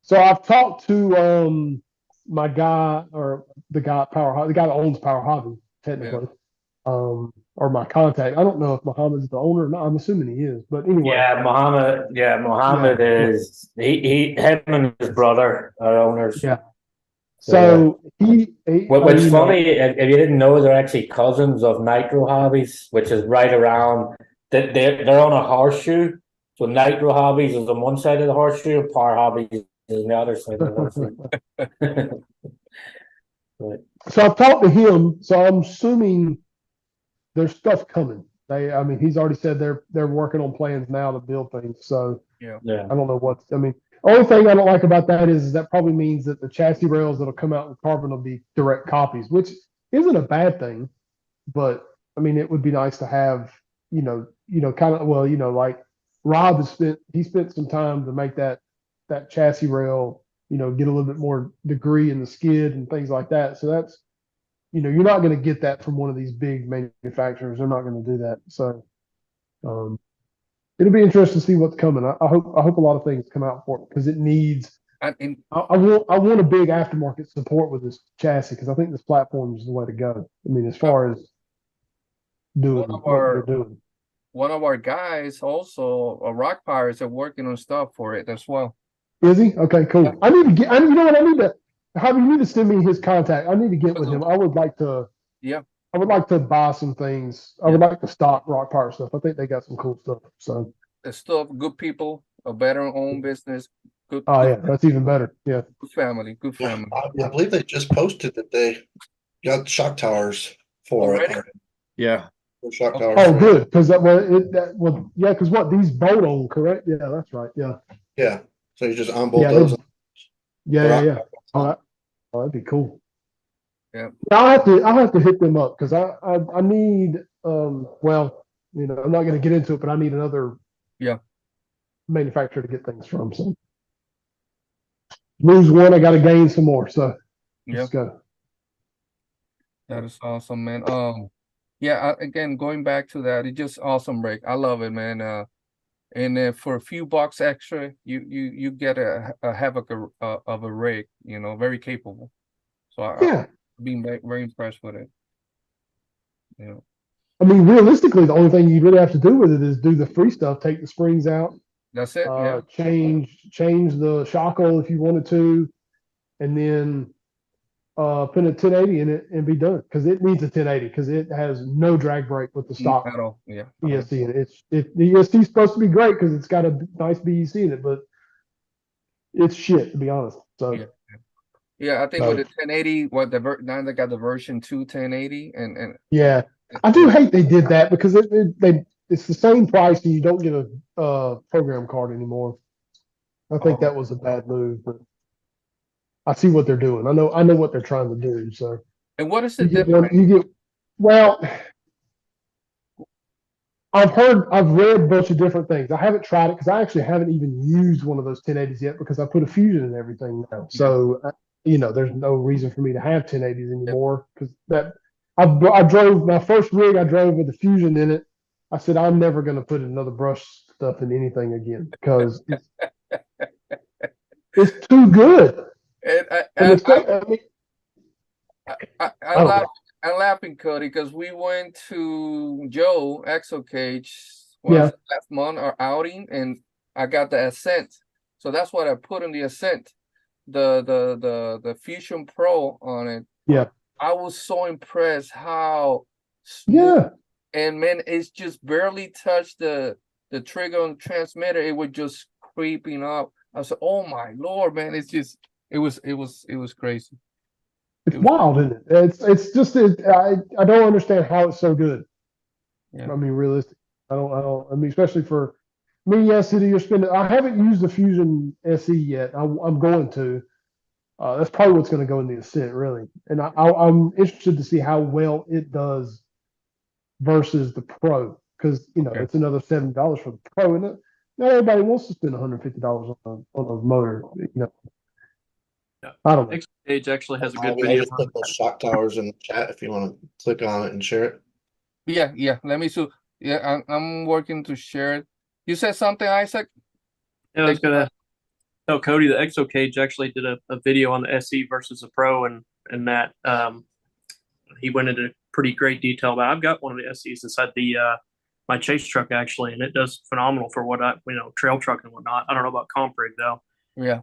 So I've talked to my guy, or the guy at the guy that owns Power Hobby, technically, or my contact. I don't know if Muhammad's the owner or not. I'm assuming he is, but anyway. Yeah, Muhammad is him and his brother are owners. Yeah. So what's funny, if you didn't know, they're actually cousins of Nitro Hobbies, which is right around. They're on a horseshoe. So Nitro Hobbies is on one side of the horseshoe, and Power Hobbies is on the other side of the horseshoe. So I've talked to him. So I'm assuming there's stuff coming. He's already said they're working on plans now to build things. So yeah. I don't know only thing I don't like about that is that probably means that the chassis rails that'll come out with carbon will be direct copies, which isn't a bad thing. But I mean, it would be nice to have, like Rob spent some time to make that chassis rail, get a little bit more degree in the skid and things like that. So that's, you're not going to get that from one of these big manufacturers. They're not going to do that. So, it'll be interesting to see what's coming. I hope a lot of things come out for it because it needs. I want a big aftermarket support with this chassis because I think this platform is the way to go. I mean, as far as doing what they're doing. One of our guys also, Rock Pirates, are working on stuff for it as well. Is he? Okay, cool. I need to get. You know what? I need to. Hobby, you need to send me his contact. I need to get with him. I would like to. Yeah. I would like to buy some things. I would like to stock Rock Pirate stuff. I think they got some cool stuff. So. It's still good people, a better owned business. Good. Oh good, yeah, that's even better. Yeah. Good family. Good family. I believe they just posted that they got shock towers for Already? it. Yeah. Shock towers. Oh, good, because yeah, because what these bolt on, correct? Yeah, that's right. Yeah. Yeah. So you just unbolt Yeah, those. Yeah. Oh, that'd be cool. Yeah. I'll have to hit them up because I need well, you know, I'm not going to get into it, but I need another manufacturer to get things from. So lose one, I got to gain some more. So let's go. That is awesome, man. Again, going back to that, it's just awesome rig. I love it, man. And for a few bucks extra, you get a havoc of a rig, you know, very capable. So I've been very impressed with it. Yeah. I mean, realistically, the only thing you really have to do with it is do the free stuff, take the springs out. That's it. Change the shock oil if you wanted to, and then put a 1080 in it and be done, because it needs a 1080 because it has no drag brake with the stock at all. Yeah. ESC in it. The ESC is supposed to be great because it's got a nice BEC in it, but it's shit, to be honest. So yeah, I think with the 1080, now they got the version 2 1080 and yeah, I do hate they did that because it's the same price and you don't get a program card anymore. I think that was a bad move, but I see what they're doing. I know what they're trying to do. So, and what is the difference? Well, I've read a bunch of different things. I haven't tried it because I actually haven't even used one of those 1080s yet because I put a Fusion in everything now. So, you know, there's no reason for me to have 1080s anymore because I drove my first rig. I drove with a Fusion in it. I said I'm never going to put another brush stuff in anything again because it's too good. I'm laughing, Cody, because we went to Joe Exo Cage last month, our outing, and I got the Ascent. So that's what I put in the Ascent, the Fusion Pro on it. Yeah. I was so impressed how smooth, and man, it's just barely touched the trigger on the transmitter. It was just creeping up. I said, "Oh my Lord, man!" It was crazy. It's wild, isn't it? It's just I don't understand how it's so good. Yeah. I mean, realistic. I mean, especially for me, yes, you're spending. I haven't used the Fusion SE yet. I'm going to. That's probably what's going to go in the Ascent, really. And I'm interested to see how well it does versus the Pro, because you know it's another $70 for the Pro, and not everybody wants to spend $150 on a motor. You know, I don't know. Page actually has a good I video. just put those shock towers in the chat if you want to click on it and share it. Yeah. Let me see. Yeah, I'm working to share it. You said something, Isaac? Yeah, I was gonna tell Cody the Exo Cage actually did a video on the SE versus the Pro, and that he went into pretty great detail about. I've got one of the SEs inside the my chase truck actually, and it does phenomenal for what trail truck and whatnot. I don't know about comp rig though. Yeah.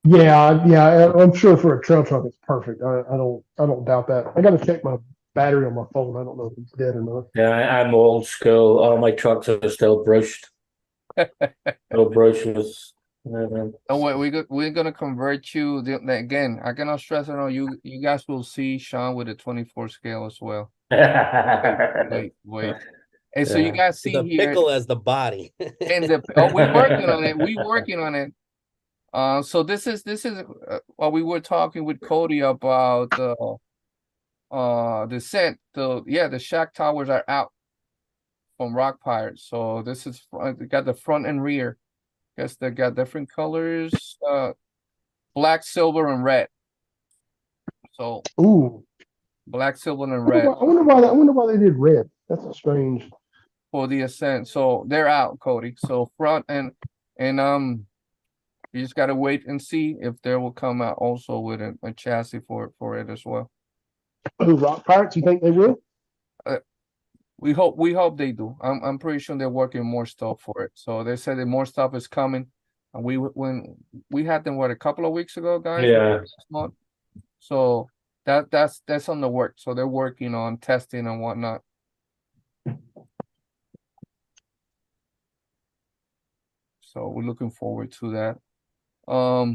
I'm sure for a trail truck it's perfect. I don't doubt that. I got to check my battery on my phone. I don't know if it's dead or not. Yeah, I'm old school. All my trucks are still brushed. No brushes. Oh wait, we're gonna convert you again. I cannot stress it on you. You guys will see Sean with a 24 scale as well. Wait. And so you guys see the here pickle as the body. and we're working on it. We're working on it. So this is what we were talking with Cody about the scent. The shock towers are out from Rock Pirate. So this is they got the front and rear. Guess they got different colors, black, silver, and red. So black, silver, and red. I wonder why they did red. That's a strange for the Ascent. So they're out, Cody. So front and you just gotta wait and see if they will come out also with a chassis for it as well. Rock Pirates, you think they will? We hope they do. I'm pretty sure they're working more stuff for it. So they said that more stuff is coming. And when we had them a couple of weeks ago, guys. Yeah. Last month. So that's on the work. So they're working on testing and whatnot. So we're looking forward to that. Let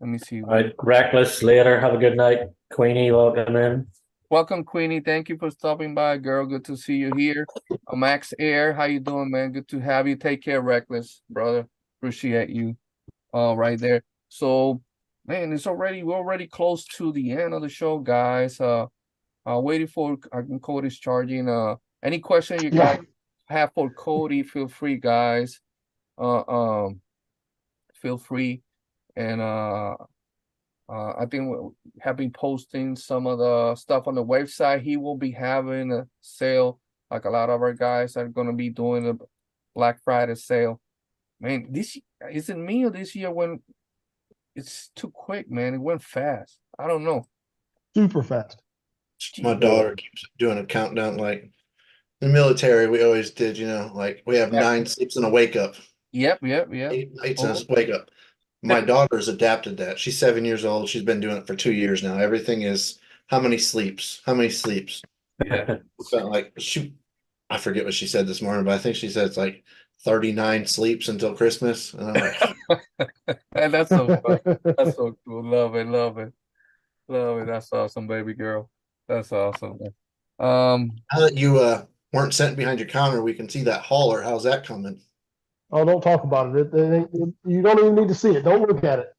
me see. All right, Reckless later. Have a good night. Queenie, welcome in. Welcome, Queenie. Thank you for stopping by, girl. Good to see you here. Max Air, how you doing, man? Good to have you. Take care, Reckless, brother. Appreciate you. Right there. So, man, we're already close to the end of the show, guys. Waiting for Cody's charging. Any question you guys have for Cody, feel free, guys. Feel free. And I think we have been posting some of the stuff on the website. He will be having a sale, like a lot of our guys are going to be doing a Black Friday sale. Man, this is it me or this year when it's too quick, man. It went fast. I don't know. Super fast. My daughter keeps doing a countdown. Like in the military, we always did, like we have 9 sleeps and a wake up. Yep. 8 nights and a wake up. My daughter's adapted that. She's 7 years old. She's been doing it for 2 years now. Everything is how many sleeps? How many sleeps? Yeah. So like I forget what she said this morning, but I think she said it's like 39 sleeps until Christmas. And I'm like, And that's so fun. That's so cool. Love it. That's awesome, baby girl. That's awesome. Now that you weren't sitting behind your counter, we can see that hauler. How's that coming? Oh, don't talk about it. You don't even need to see it. Don't look at it.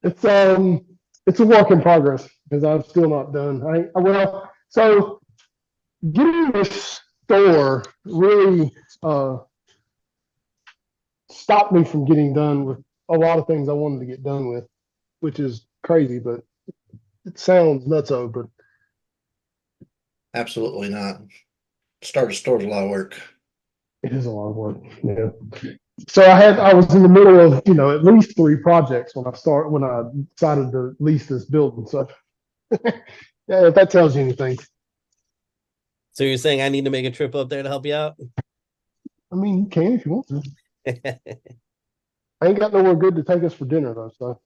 It's a work in progress because I'm still not done. So getting this store really stopped me from getting done with a lot of things I wanted to get done with, which is crazy, but it sounds nutso, but absolutely not. Start a store's a lot of work. It is a lot of work. Yeah. So I was in the middle of, at least 3 projects when I decided to lease this building. So yeah, if that tells you anything. So you're saying I need to make a trip up there to help you out? I mean, you can if you want to. I ain't got nowhere good to take us for dinner though, so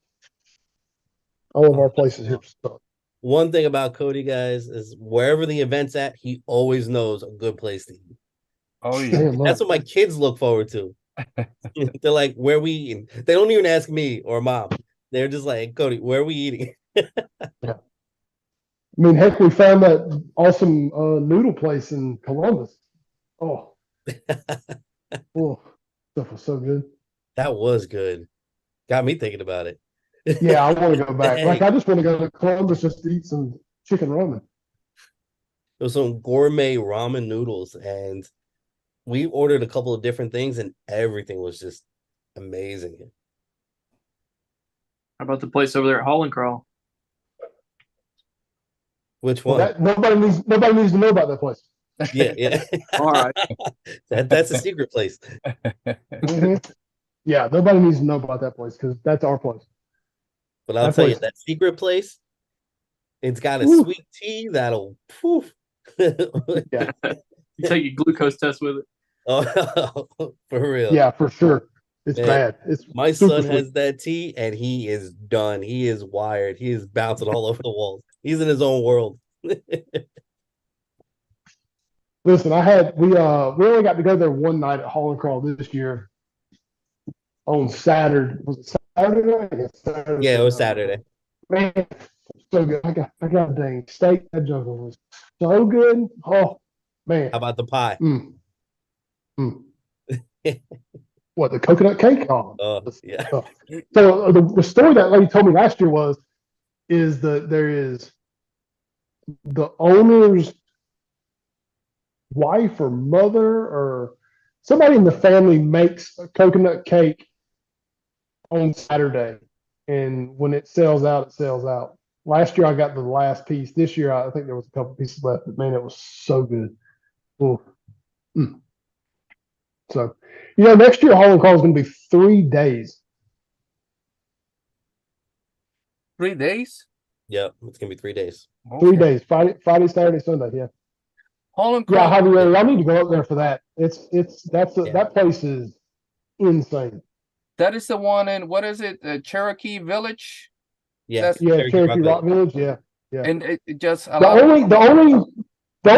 all of our places here. So. One thing about Cody, guys, is wherever the event's at, he always knows a good place to eat. Oh yeah. That's what my kids look forward to. They're like, where we eating? They don't even ask me or mom. They're just like, Cody, where are we eating? Yeah. I mean, heck, we found that awesome noodle place in Columbus. Oh, stuff was so good. That was good. Got me thinking about it. Yeah, I want to go back. Like, I just want to go to Columbus just to eat some chicken ramen. There was some gourmet ramen noodles, and we ordered a couple of different things, and everything was just amazing. How about the place over there at Hall and Crawl? Which one? Nobody needs to know about that place. Yeah. All right. That's a secret place. Mm-hmm. Yeah, nobody needs to know about that place because that's our place. But I'll tell you, that secret place, it's got a sweet tea that'll poof. Yeah. You take your glucose test with it. Oh, for real. Yeah, for sure. It's bad. My son has that tea and he is done. He is wired. He is bouncing all over the walls. He's in his own world. Listen, we only got to go there one night at Hall and Crawl this year on Saturday. Was it Saturday night? Saturday. Yeah, it was Saturday. Man, so good. I got a dang steak. That jungle was so good. Oh man. How about the pie? What, the coconut cake? Oh, yeah. So the story that lady told me last year is there is the owner's wife or mother or somebody in the family makes a coconut cake on Saturday, and when it sells out, it sells out. Last year I got the last piece. This year I think there was a couple pieces left, but man, it was so good. So, next year Hall and Crawl is going to be 3 days. 3 days? Yep, it's gonna be 3 days. Okay. 3 days. Friday, Saturday, Sunday. Yeah. Holland Yeah, Cross. Javier, I need to go up there for that. That place is insane. That is the one in, what is it? Cherokee Village. Yeah, Yeah, Cherokee Rock Village. Village. Yeah. And it just a The lot.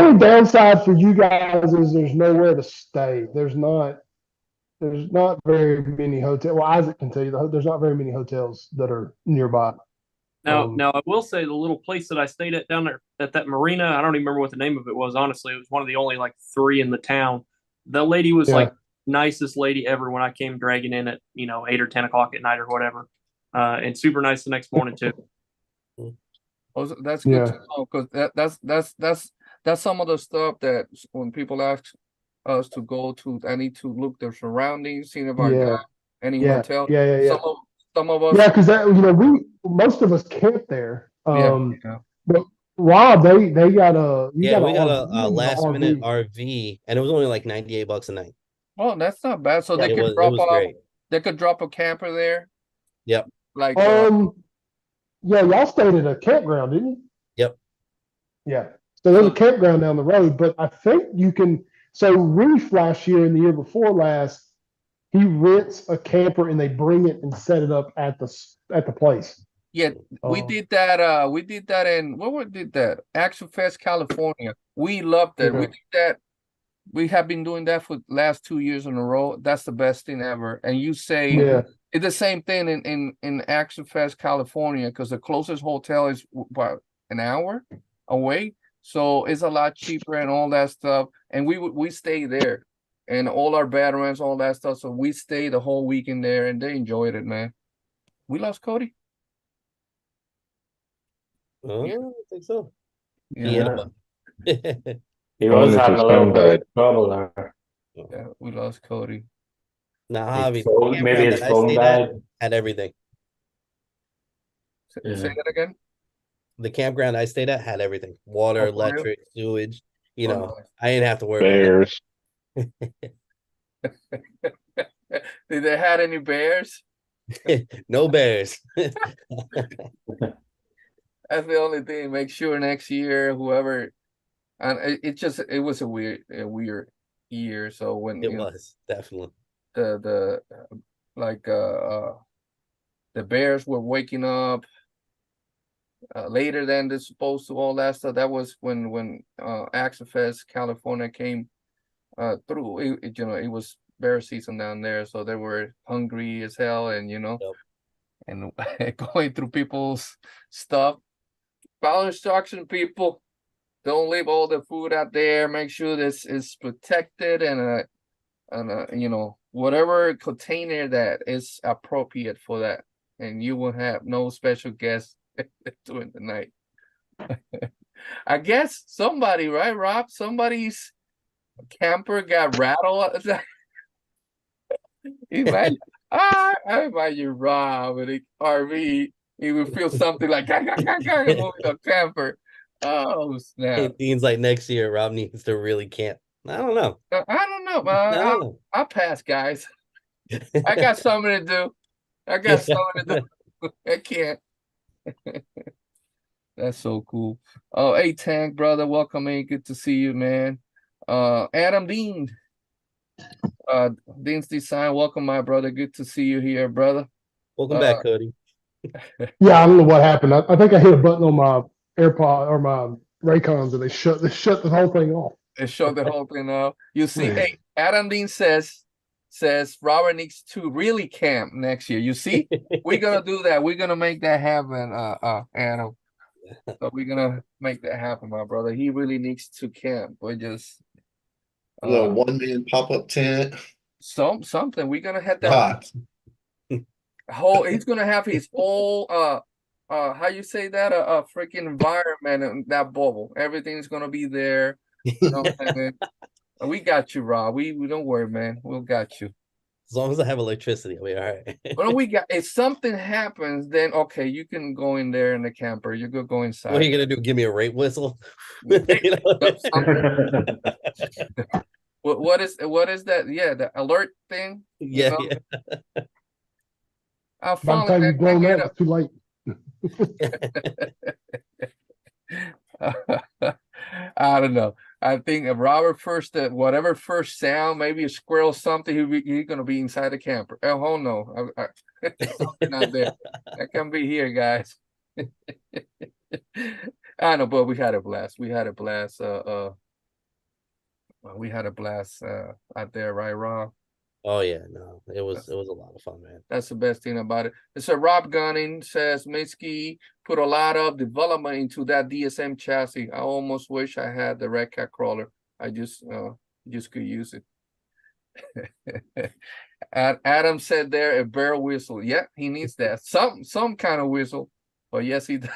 only downside for you guys is there's nowhere to stay. There's not very many hotels. Well, Isaac can tell you there's not very many hotels that are nearby. Now I will say the little place that I stayed at down there at that marina, I don't even remember what the name of it was. Honestly, it was one of the only like 3 in the town. The lady was like nicest lady ever when I came dragging in at 8 or 10 o'clock at night or whatever, and super nice the next morning too. Oh, that's good to know, because that's some of the stuff that when people ask us to go to, I need to look their surroundings, see if I got any hotel. Yeah. Some of us. Yeah, because most of us camp there. Yeah. But Rob, they got a we got a last minute RV, and it was only like $98 a night. Oh, that's not bad. So Yeah, they could drop off. They could drop a camper there. Yep. Like yeah, y'all stayed at a campground, didn't you? Yep. Yeah. So there's a campground down the road, but I think you can. So Reef last year and the year before last, he rents a camper and they bring it and set it up at the place. Yeah, we did that. We did that in where we did that? Axial Fest, California. We loved it. We did that. We have been doing that for the last 2 years in a row. That's the best thing ever. And you say it's the same thing in Axial Fest, California, because the closest hotel is about an hour away. So it's a lot cheaper and all that stuff. And we stay there, and all our veterans, all that stuff. So we stay the whole weekend there, and they enjoyed it, man. We lost Cody. Oh, I think so. Yeah. He was having a little bit of trouble there. Yeah, we lost Cody. Nah, maybe his phone died. Had everything. Say that again. The campground I stayed at had everything: water, electric, sewage. Nice. I didn't have to worry bears. about that. Did they had any bears? No bears. That's the only thing. Make sure next year, whoever, and it was a weird year. So when it was definitely the bears were waking up later than they're supposed to, all that stuff. That was when Axial Fest California came through. It was bear season down there, so they were hungry as hell, and and going through people's stuff. Follow instruction, people. Don't leave all the food out there. Make sure this is protected and whatever container that is appropriate for that, and you will have no special guests during the night. I guess somebody, right, Rob? Somebody's camper got rattled. Imagine, I imagine Rob with an RV. He would feel something like moving a camper. Oh snap! Dean's like, next year Rob needs to really camp. I don't know. I'll pass, guys. I got something to do. I can't. That's so cool. Oh, hey Tank, brother, welcome in. Good to see you, man. Adam Dean. Dean's Design, welcome, my brother. Good to see you here, brother. Welcome back, Cody. Yeah, I don't know what happened. I think I hit a button on my AirPod or my Raycons, and they shut the whole thing off. It showed the whole thing off. You see, hey, Adam Dean says Robert needs to really camp next year. You see, we're gonna do that. We're gonna make that happen, Adam. So we're gonna make that happen, my brother. He really needs to camp. We're just a little one-man pop-up tent. Something. We're gonna have that he's gonna have his whole how you say that, a freaking environment in that bubble. Everything's gonna be there. You know what I mean? We got you, Rob. We don't worry, man. We'll got you. As long as I have electricity, I'll be all right. Well, if something happens, then okay, you can go in there in the camper. You could go inside. What are you gonna do? Give me a rape whistle? What is that? Yeah, the alert thing. Yeah. By the time you've blown that, it's too late. I don't know. I think if Robert first, whatever first sound, maybe a squirrel, something, he's gonna be inside the camper. Oh no, something not there. That can be here, guys. I know, but we had a blast. We had a blast. We had a blast out there, right, Rob? Oh yeah, no, it was a lot of fun, man. That's the best thing about it. So Rob Gunning says Minsky put a lot of development into that DSM chassis. I almost wish I had the Red Cat crawler. I just could use it. Adam said there a bear whistle. Yeah, he needs that. Some kind of whistle. But yes, he does.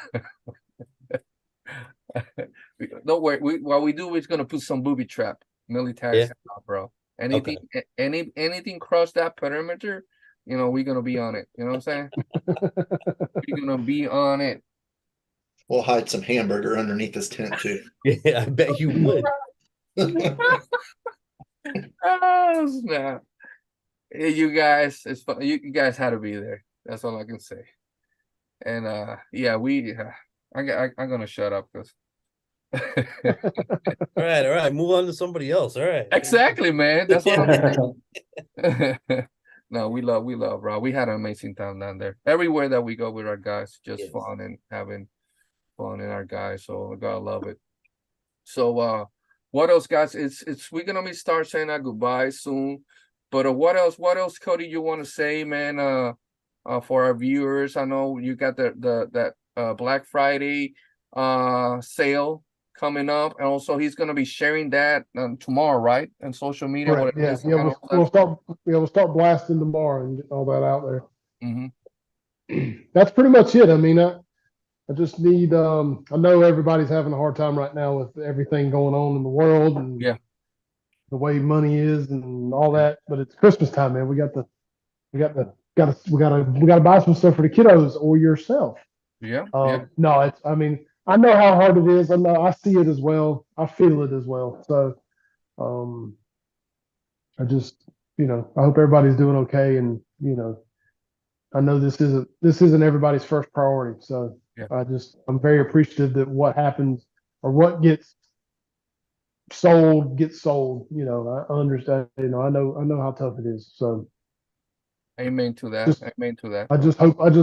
Don't worry. What we do is gonna put some booby trap, military style, bro. Anything, anything cross that perimeter, we're gonna be on it. You know what I'm saying? We're gonna be on it. We'll hide some hamburger underneath this tent too. Yeah, I bet you would. Oh snap! You guys, it's fun. You guys had to be there. That's all I can say. And yeah, I'm gonna shut up because. All right. Move on to somebody else. All right. Exactly, man. That's what I'm saying. No, we love Rob. We had an amazing time down there. Everywhere that we go with our guys, just fun and having fun in our guys. So I gotta love it. So what else, guys? We're gonna be start saying our goodbye soon. But what else, Cody, you want to say, man? For our viewers, I know you got that Black Friday sale coming up, and also he's going to be sharing that tomorrow, right? And social media. Right. We'll start blasting tomorrow and get all that out there. Mm-hmm. That's pretty much it. I mean, I just need. I know everybody's having a hard time right now with everything going on in the world and the way money is and all that. But it's Christmas time, man. We got to buy some stuff for the kiddos or yourself. Yeah. No, I mean, I know how hard it is. I see it as well. I feel it as well. So, I just, I hope everybody's doing okay. And, I know this isn't everybody's first priority. So I'm very appreciative that what happens or what gets sold gets sold. I understand, I know how tough it is. So. Amen to that. Amen to that. I just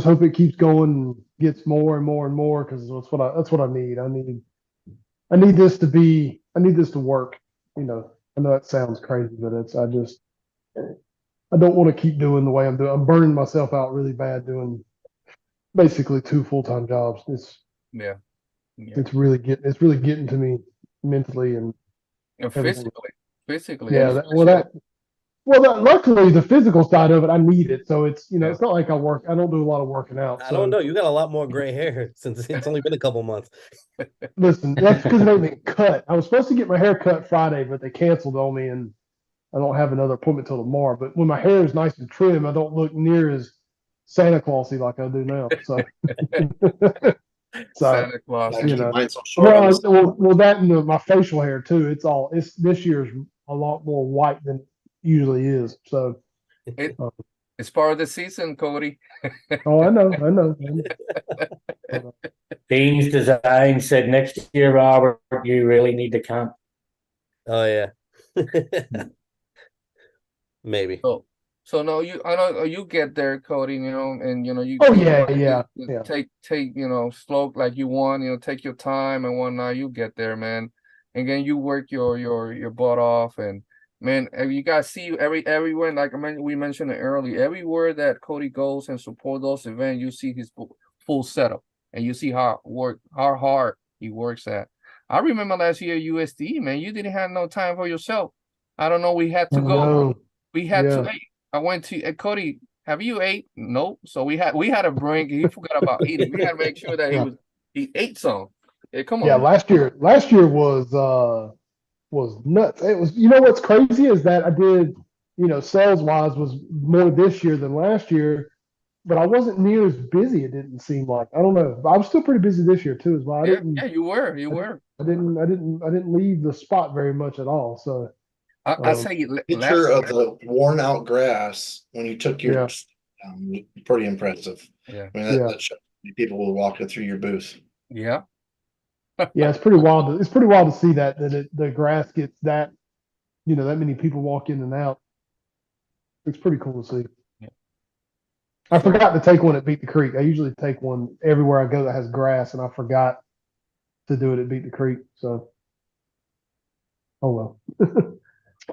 hope it keeps going and gets more and more and more because that's what I need. I need this to work. I know that sounds crazy, but I don't want to keep doing the way I'm doing. I'm burning myself out really bad doing basically 2 full-time jobs. It's really getting to me mentally and physically. Yeah. Luckily the physical side of it, I need it. So it's, it's not like I don't do a lot of working out. I don't know. You got a lot more gray hair since it's only been a couple months. Listen, that's because it ain't been cut. I was supposed to get my hair cut Friday, but they canceled on me and I don't have another appointment till tomorrow. But when my hair is nice and trim, I don't look near as Santa Clausy like I do now. So, Santa Claus, well, that and my facial hair too. It's this year's a lot more white than it usually is. So it's part of the season, Cody. Oh, I know. Dean's Design said next year, Robert, you really need to come. Oh yeah. Maybe. So no, I know you get there, Cody, and you. Oh yeah. Take slow like you want, take your time and whatnot. You get there, man. And then you work your butt off, and man, you guys see everywhere. Like we mentioned it earlier, everywhere that Cody goes and support those events, you see his full setup, and you see how hard he works at. I remember last year USD, man, you didn't have no time for yourself. I don't know. We had to go. No. We had to eat. I went to Cody. Have you ate? Nope. So we had a bring. He forgot about eating. We had to make sure that he ate some. Yeah, come on. Yeah, last year was nuts. It was. What's crazy is that I did, sales wise was more this year than last year, but I wasn't near as busy. It didn't seem like. I don't know. I was still pretty busy this year too as well. You were. I didn't leave the spot very much at all. So. I say picture of the worn out grass when you took your pretty impressive. Yeah. I mean that shows people will walk through your booth. Yeah. Yeah, it's pretty wild. It's pretty wild to see the grass gets that, that many people walk in and out. It's pretty cool to see. Yeah. I So, forgot to take one at Beat the Creek. I usually take one everywhere I go that has grass, and I forgot to do it at Beat the Creek. So, oh well.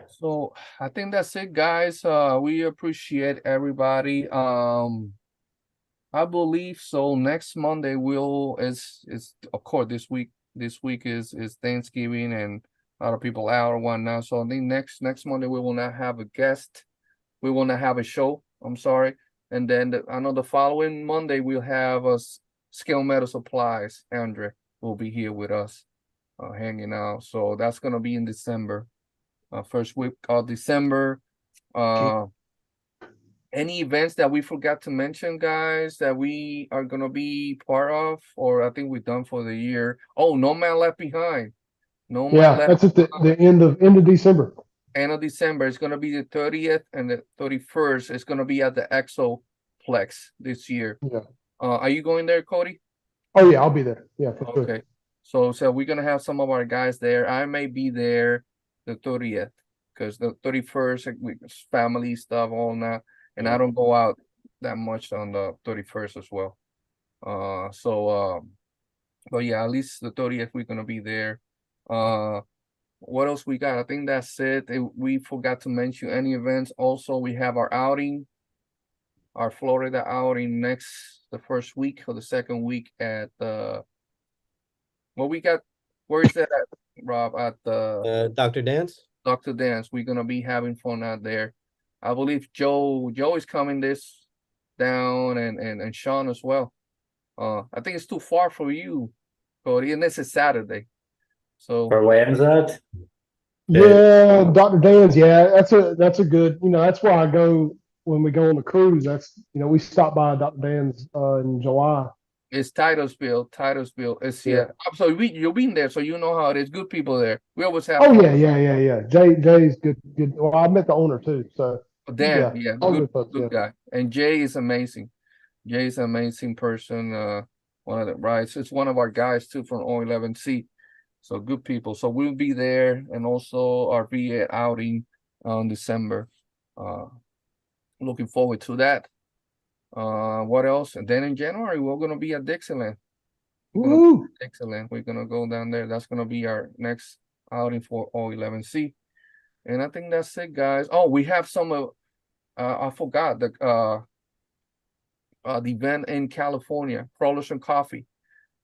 so I think that's it, guys. We appreciate everybody. I believe so. Next Monday is of course this week is Thanksgiving and a lot of people out or whatnot. So I think next Monday we will not have a guest. We will not have a show. I'm sorry. And then I know the following Monday we'll have Scale Metal Supplies. Andre will be here with us, hanging out. So that's gonna be in December, first week of December. Any events that we forgot to mention, guys, that we are gonna be part of, or I think we're done for the year. Oh, No Man Left Behind. No Man Yeah, Left that's at the end of December. End of December. It's gonna be the 30th and the 31st. It's gonna be at the Expo Plex this year. Yeah. Are you going there, Cody? Oh yeah, I'll be there. Yeah, for sure. Okay. So we're gonna have some of our guys there. I may be there the 30th because the 31st family stuff all that, and I don't go out that much on the 31st as well. But yeah, at least the 30th we're gonna be there. What else we got? I think that's it. We forgot to mention any events. Also, we have our outing, our Florida outing the first week or the second week at we got. Where is that at, Rob? At the Dr. Dance? Dr. Dance. We're gonna be having fun out there. I believe Joe is coming this down and Sean as well. I think it's too far for you, Cody, and this is Saturday. So For when's that? Yeah, Dr. Dan's. Yeah, that's a good. That's where I go when we go on the cruise. That's we stop by Dr. Dan's in July. it's Titusville. It's Yeah. So you've been there, so you know how it is. Good people there. We always have. Oh yeah. Jay's good. Well, I met the owner too. So Dan, all good folks, guy. And Jay is amazing. Jay is an amazing person. One of the rides. It's one of our guys too from O11C. So good people. So we'll be there, and also our VA outing on December. Looking forward to that. What else? And then in January we're gonna be at Dixieland. Woo! Dixieland. We're gonna go down there. That's gonna be our next outing for O11C. And I think that's it, guys. Oh, we have some. I forgot the event in California, Crawlers and Coffee.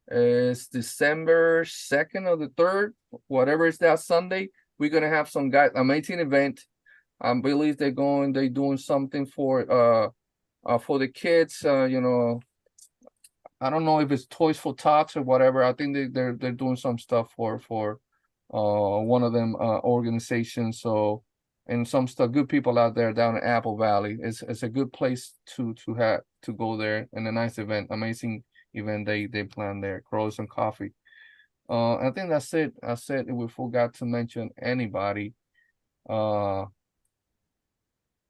It's December 2nd or the 3rd, whatever is that Sunday. We're gonna have some guys, amazing event. I believe they're doing something for the kids. I don't know if it's Toys for Tots or whatever. I think they're doing some stuff for one of them organizations. So, and some stuff, good people out there down in Apple Valley. It's a good place to go there, and a nice event, amazing event they plan there. Crows and Coffee. I think that's it. I said we forgot to mention anybody.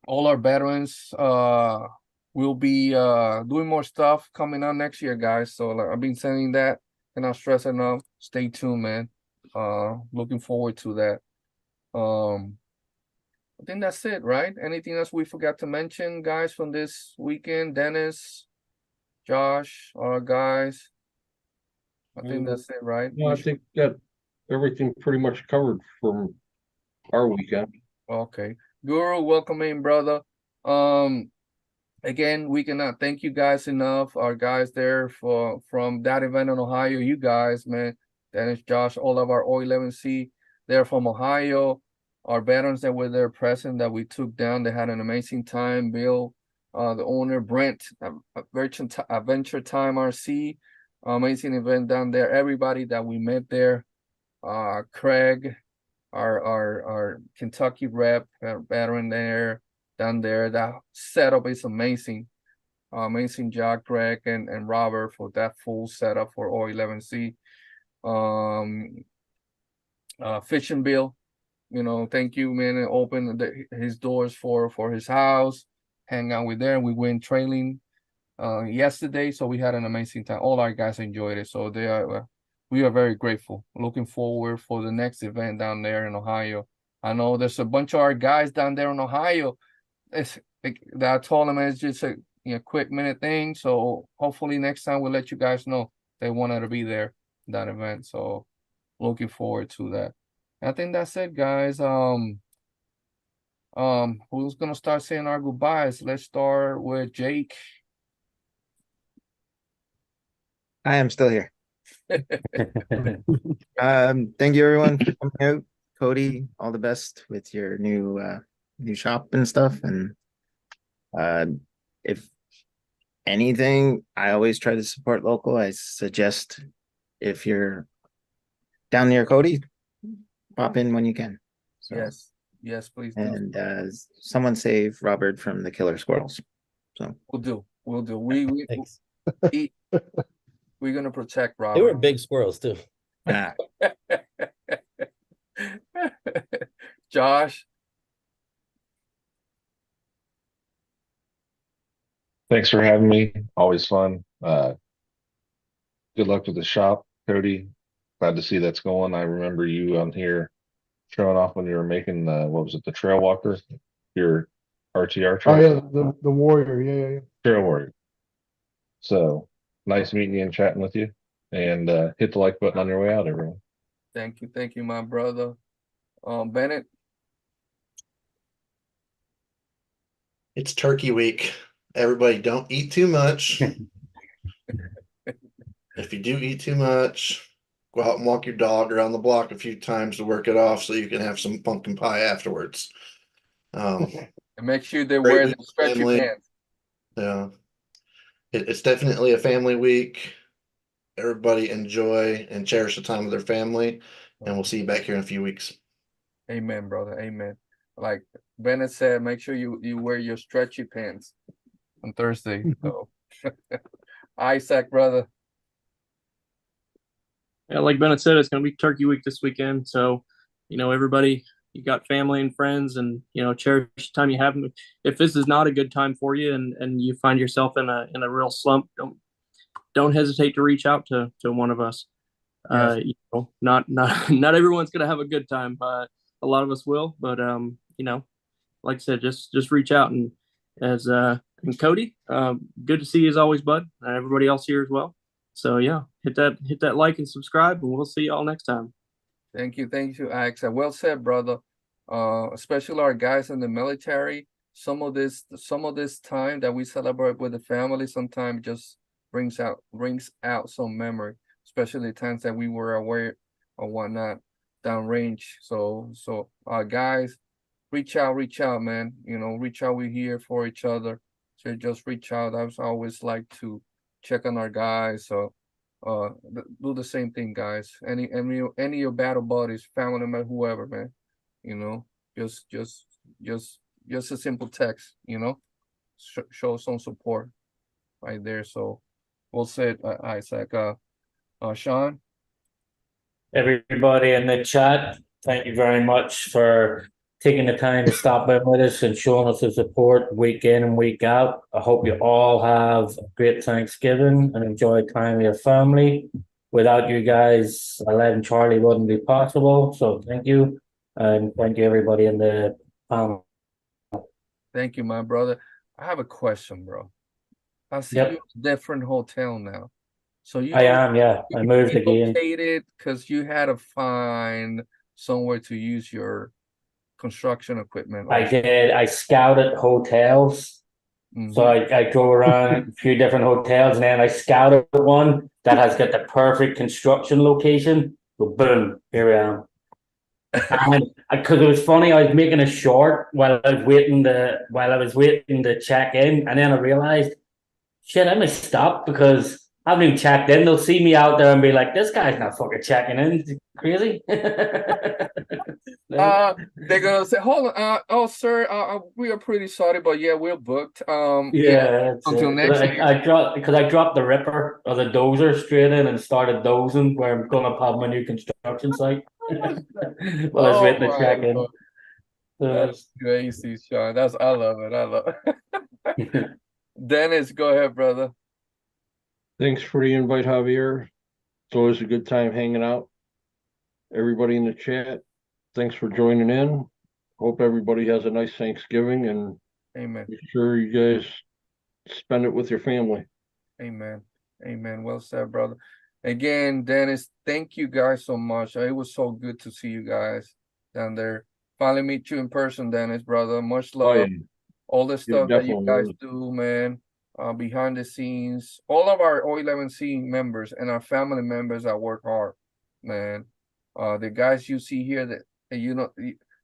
All our veterans will be doing more stuff coming out next year, guys. So like, I've been saying that, cannot stress enough. Stay tuned, man. Looking forward to that. I think that's it, right? Anything else we forgot to mention, guys, from this weekend? Dennis, Josh, our guys. I think that's it, right? No, I think that everything pretty much covered from our weekend. Okay. Guru, welcome in, brother. Again, we cannot thank you guys enough. Our guys there from that event in Ohio, you guys, man. Dennis, Josh, all of our O11C, they're from Ohio. Our veterans that were there present that we took down, they had an amazing time. Bill, the owner, Brent, Adventure Time RC, amazing event down there. Everybody that we met there, Craig, our Kentucky rep, veteran there, down there. That setup is amazing. Amazing job, Greg and Robert, for that full setup for O11C. Fishing Bill, thank you, man, and open his doors for his house, hang out with there. We went trailing yesterday, so we had an amazing time. All our guys enjoyed it, so they are we are very grateful. Looking forward for the next event down there in Ohio. I know there's a bunch of our guys down there in Ohio. It's that I told them it's just a quick minute thing. So hopefully next time we'll let you guys know they wanted to be there that event. So looking forward to that. I think that's it, guys. Who's gonna start saying our goodbyes? Let's start with Jake. I am still here. Thank you everyone for coming out. Cody, all the best with your new shop and stuff. And if anything, I always try to support local. I suggest if you're down near Cody, pop in when you can. So, yes, please do. And someone save Robert from the killer squirrels. So we'll do. We're gonna protect Robert. They were big squirrels too. yeah. Josh. Thanks for having me. Always fun. Good luck with the shop, Cody. Glad to see that's going. I remember you on here showing off when you were making the, what was it, the Trail Walker, your RTR truck. Oh yeah, the Warrior. Yeah. Trail Warrior. So nice meeting you and chatting with you. And hit the like button on your way out, everyone. Thank you, my brother. Bennett. It's turkey week. Everybody don't eat too much. If you do eat too much, go out and walk your dog around the block a few times to work it off so you can have some pumpkin pie afterwards. And make sure they wear the stretchy pants. Yeah. It's definitely a family week. Everybody enjoy and cherish the time with their family. And we'll see you back here in a few weeks. Amen, brother. Amen. Like Bennett said, make sure you wear your stretchy pants on Thursday. So Isaac, brother. Yeah, like Bennett said, it's going to be Turkey Week this weekend. So, everybody, you got family and friends, and cherish the time you have. If this is not a good time for you, and you find yourself in a real slump, don't hesitate to reach out to one of us. Yes. Not everyone's going to have a good time, but a lot of us will. But like I said, just reach out. And and Cody, good to see you as always, bud, and everybody else here as well. So yeah, hit that like and subscribe, and we'll see y'all next time. Thank you, Axial. Well said, brother. Especially our guys in the military. Some of this time that we celebrate with the family sometimes just brings out some memory, especially the times that we were away or whatnot downrange. So guys, reach out, man. Reach out. We're here for each other. So just reach out. I always like to check on our guys. So do the same thing, guys. Any of your battle buddies, family member, whoever, man. Just a simple text. Show some support right there. So we'll say it, Isaac. Sean. Everybody in the chat, thank you very much for taking the time to stop in with us and showing us the support week in and week out. I hope you all have a great Thanksgiving and enjoy time with your family. Without you guys, 11 Charlie wouldn't be possible. So thank you. And thank you everybody in the panel. Thank you, my brother. I have a question, bro. I see you in a different hotel now. So I am, yeah. I moved again. Because you had to find somewhere to use your construction equipment. I did. I scouted hotels. Mm-hmm. So I drove around a few different hotels, and then I scouted one that has got the perfect construction location. So boom, here I am. And because it was funny, I was making a short while I was waiting to check in, and then I realized, shit, I must stop because I haven't even checked in. They'll see me out there and be like, this guy's not fucking checking in. Is he crazy? They're gonna say, hold on, oh sir, we are pretty sorry, but yeah, we're booked. Until next year. I dropped the ripper or the dozer straight in and started dozing where I'm gonna have my new construction site. Well, I was waiting to check in. That's crazy, Sean. I love it. Dennis, go ahead, brother. Thanks for the invite, Javier. It's always a good time hanging out. Everybody in the chat, thanks for joining in. Hope everybody has a nice Thanksgiving, and Amen. be sure you guys spend it with your family. Amen. Amen. Well said, brother. Again, Dennis, thank you guys so much. It was so good to see you guys down there. Finally meet you in person, Dennis, brother. Much love. Oh, yeah. All the Yeah, stuff that you guys definitely. do, man, behind the scenes. All of our O11C members and our family members that work hard, man. The guys you see here that you know,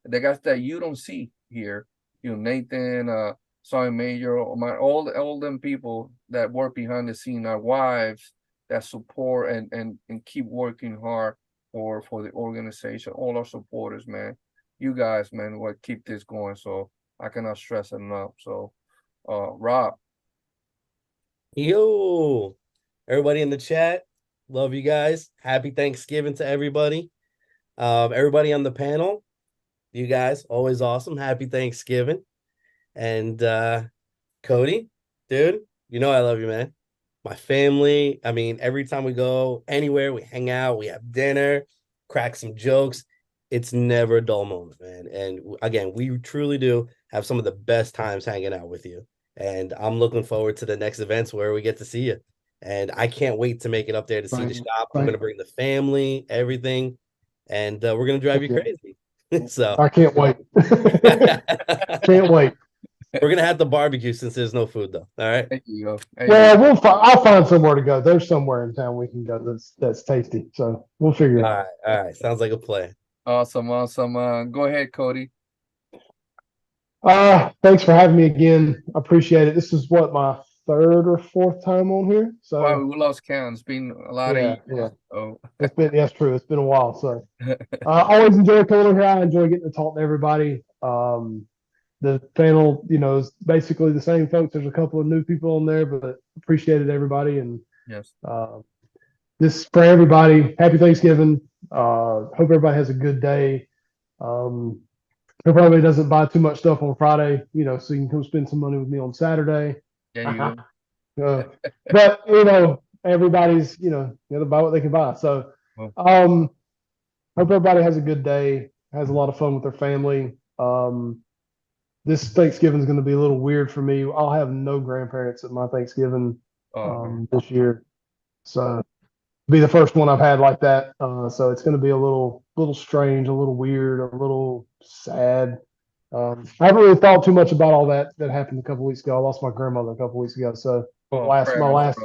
the guys that you don't see here, Nathan, Sergeant Major, all them people that work behind the scene, our wives that support and keep working hard for the organization, all our supporters, man. You guys, man, what keep this going. So I cannot stress it enough. So Rob. Yo, everybody in the chat, love you guys. Happy Thanksgiving to everybody. Everybody on the panel, you guys, always awesome. Happy Thanksgiving. And Cody, dude, you know I love you, man. My family, I mean, every time we go anywhere, we hang out, we have dinner, crack some jokes. It's never a dull moment, man. And again, we truly do have some of the best times hanging out with you. And I'm looking forward to the next events where we get to see you. And I can't wait to make it up there to see the shop. I'm going to bring the family, everything, and we're going to drive you crazy. So I can't wait. Can't wait. We're going to have the barbecue since there's no food, though. All right. There you go. Well, I'll find somewhere to go. There's somewhere in town we can go that's tasty. So we'll figure it out. All right. Sounds like a plan. Awesome. Go ahead, Cody. Thanks for having me again. I appreciate it. This is what, my third or fourth time on here. So wow, we lost count. It's been a lot of years. Yeah. Oh. That's true. It's been a while. So I always enjoy coming here. I enjoy getting to talk to everybody. The panel, is basically the same folks. There's a couple of new people on there, but appreciated everybody. And yes, this for everybody. Happy Thanksgiving. Hope everybody has a good day. Hope everybody doesn't buy too much stuff on Friday, so you can come spend some money with me on Saturday. Yeah, you go. But everybody's to buy what they can buy. So hope everybody has a good day, has a lot of fun with their family. This Thanksgiving is going to be a little weird for me. I'll have no grandparents at my Thanksgiving this year, so it'll be the first one I've had like that. So it's going to be a little strange, a little weird, a little sad. I haven't really thought too much about all that happened a couple weeks ago. I lost my grandmother a couple weeks ago, so my last grandmother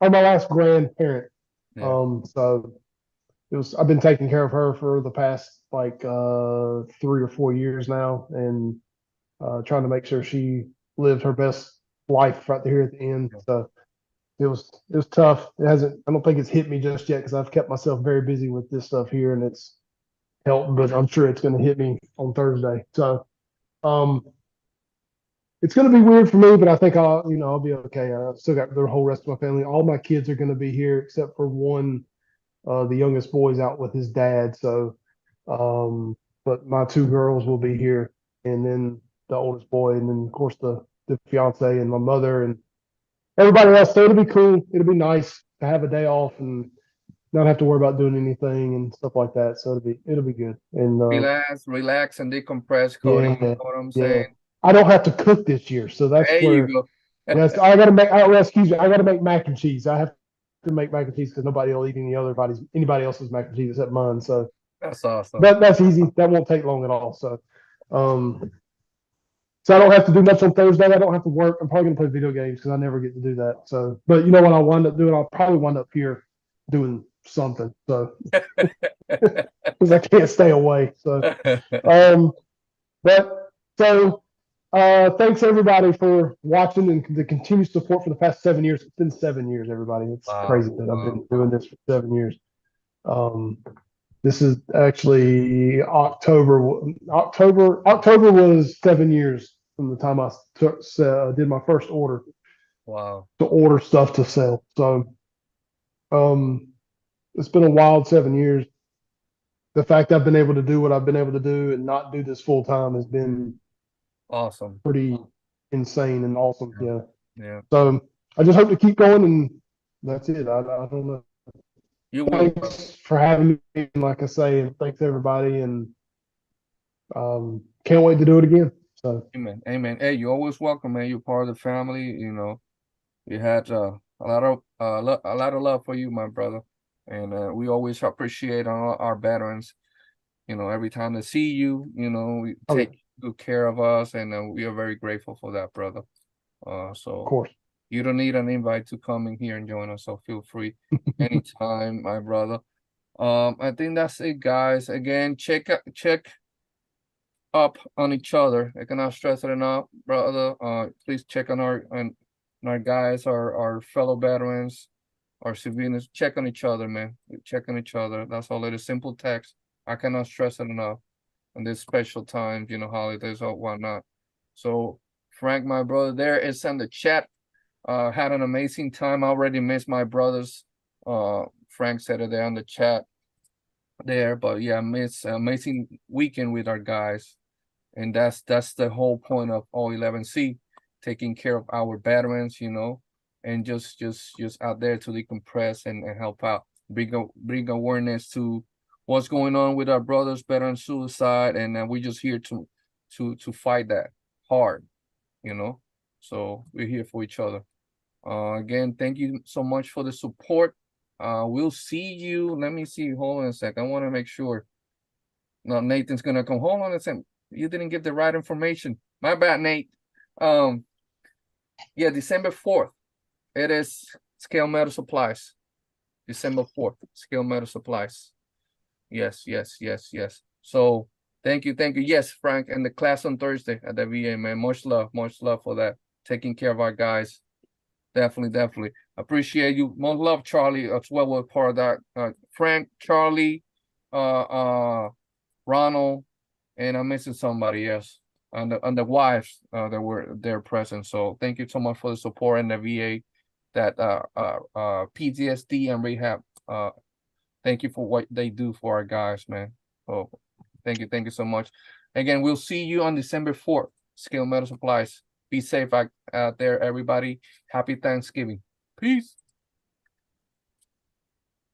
or my last grandparent. Yeah. So I've been taking care of her for the past 3 or 4 years now, and trying to make sure she lived her best life right here at the end. So it was tough. I don't think it's hit me just yet because I've kept myself very busy with this stuff here, and it's helped, but I'm sure it's going to hit me on Thursday. So it's going to be weird for me, but I think I'll be okay. I've still got the whole rest of my family. All my kids are going to be here except for one. The youngest boy's out with his dad. So, but my 2 girls will be here, and then the oldest boy, and then of course the fiance and my mother and everybody else. So it'll be cool. It'll be nice to have a day off and not have to worry about doing anything and stuff like that. So it'll be good. And relax and decompress, Cody. You know what I'm saying? I don't have to cook this year, so that's where. You go. I got to make. Excuse me. I got to make mac and cheese. I have to make mac and cheese because nobody will eat anybody else's mac and cheese except mine. So that's awesome. That's easy. That won't take long at all. So, so I don't have to do much on Thursday. I don't have to work. I'm probably gonna play video games because I never get to do that. So, but you know what I'll wind up doing? I'll probably wind up here doing something. So, because I can't stay away. So, thanks everybody for watching and the continued support for the past 7 years. It's been 7 years, everybody. It's crazy that I've been doing this for 7 years. This is actually October. October was 7 years from the time I did my first order. Wow. To order stuff to sell. So, it's been a wild 7 years. The fact I've been able to do what I've been able to do and not do this full time has been awesome. Pretty insane and awesome. Yeah. Yeah. So I just hope to keep going and That's it. I don't know. You will, brother. Thanks for having me. Like I say, and thanks everybody, and can't wait to do it again. So, Amen. Amen. Hey, you're always welcome, man. You're part of the family. You know, we had a lot of a lot of love for you, my brother, and we always appreciate our veterans. You know, every time they see you, you know, we take good care of us, and we are very grateful for that, brother. of So course, you don't need an invite to come in here and join us, so feel free anytime, my brother. I think that's it, guys. Again, check up on each other. I cannot stress it enough, brother. Please check on our guys, our fellow veterans, our civilians. Check on each other, man. Check on each other. That's all it is. Simple text. I cannot stress it enough. On this special times, you know, holidays or whatnot. So Frank, my brother, there is in the chat. Had an amazing time. I already missed my brothers. Frank said it there on the chat there, but yeah, miss amazing weekend with our guys. And that's the whole point of O11C, taking care of our veterans, you know, and just out there to decompress and help out, bring awareness to what's going on with our brothers, veteran suicide, and we're just here to fight that hard, you know. So we're here for each other. Again, thank you so much for the support. We'll see you. Let me see. Hold on a sec. I want to make sure. No, Nathan's gonna come. Hold on a second. You didn't give the right information. My bad, Nate. Yeah, December 4th. It is Scale Metal Supplies. December 4th, Scale Metal Supplies. Yes. So thank you. Yes, Frank, and the class on Thursday at the VA, man. Much love for that. Taking care of our guys. Definitely. Appreciate you. Much love, Charlie, as well. We're part of that. Frank, Charlie, Ronald, and I'm missing somebody else. And the wives that were there present. So thank you so much for the support and the VA, that PTSD and rehab. Thank you for what they do for our guys, man. So thank you so much. Again, we'll see you on December 4th. Scale Metal Supplies. Be safe out there, everybody. Happy Thanksgiving. Peace.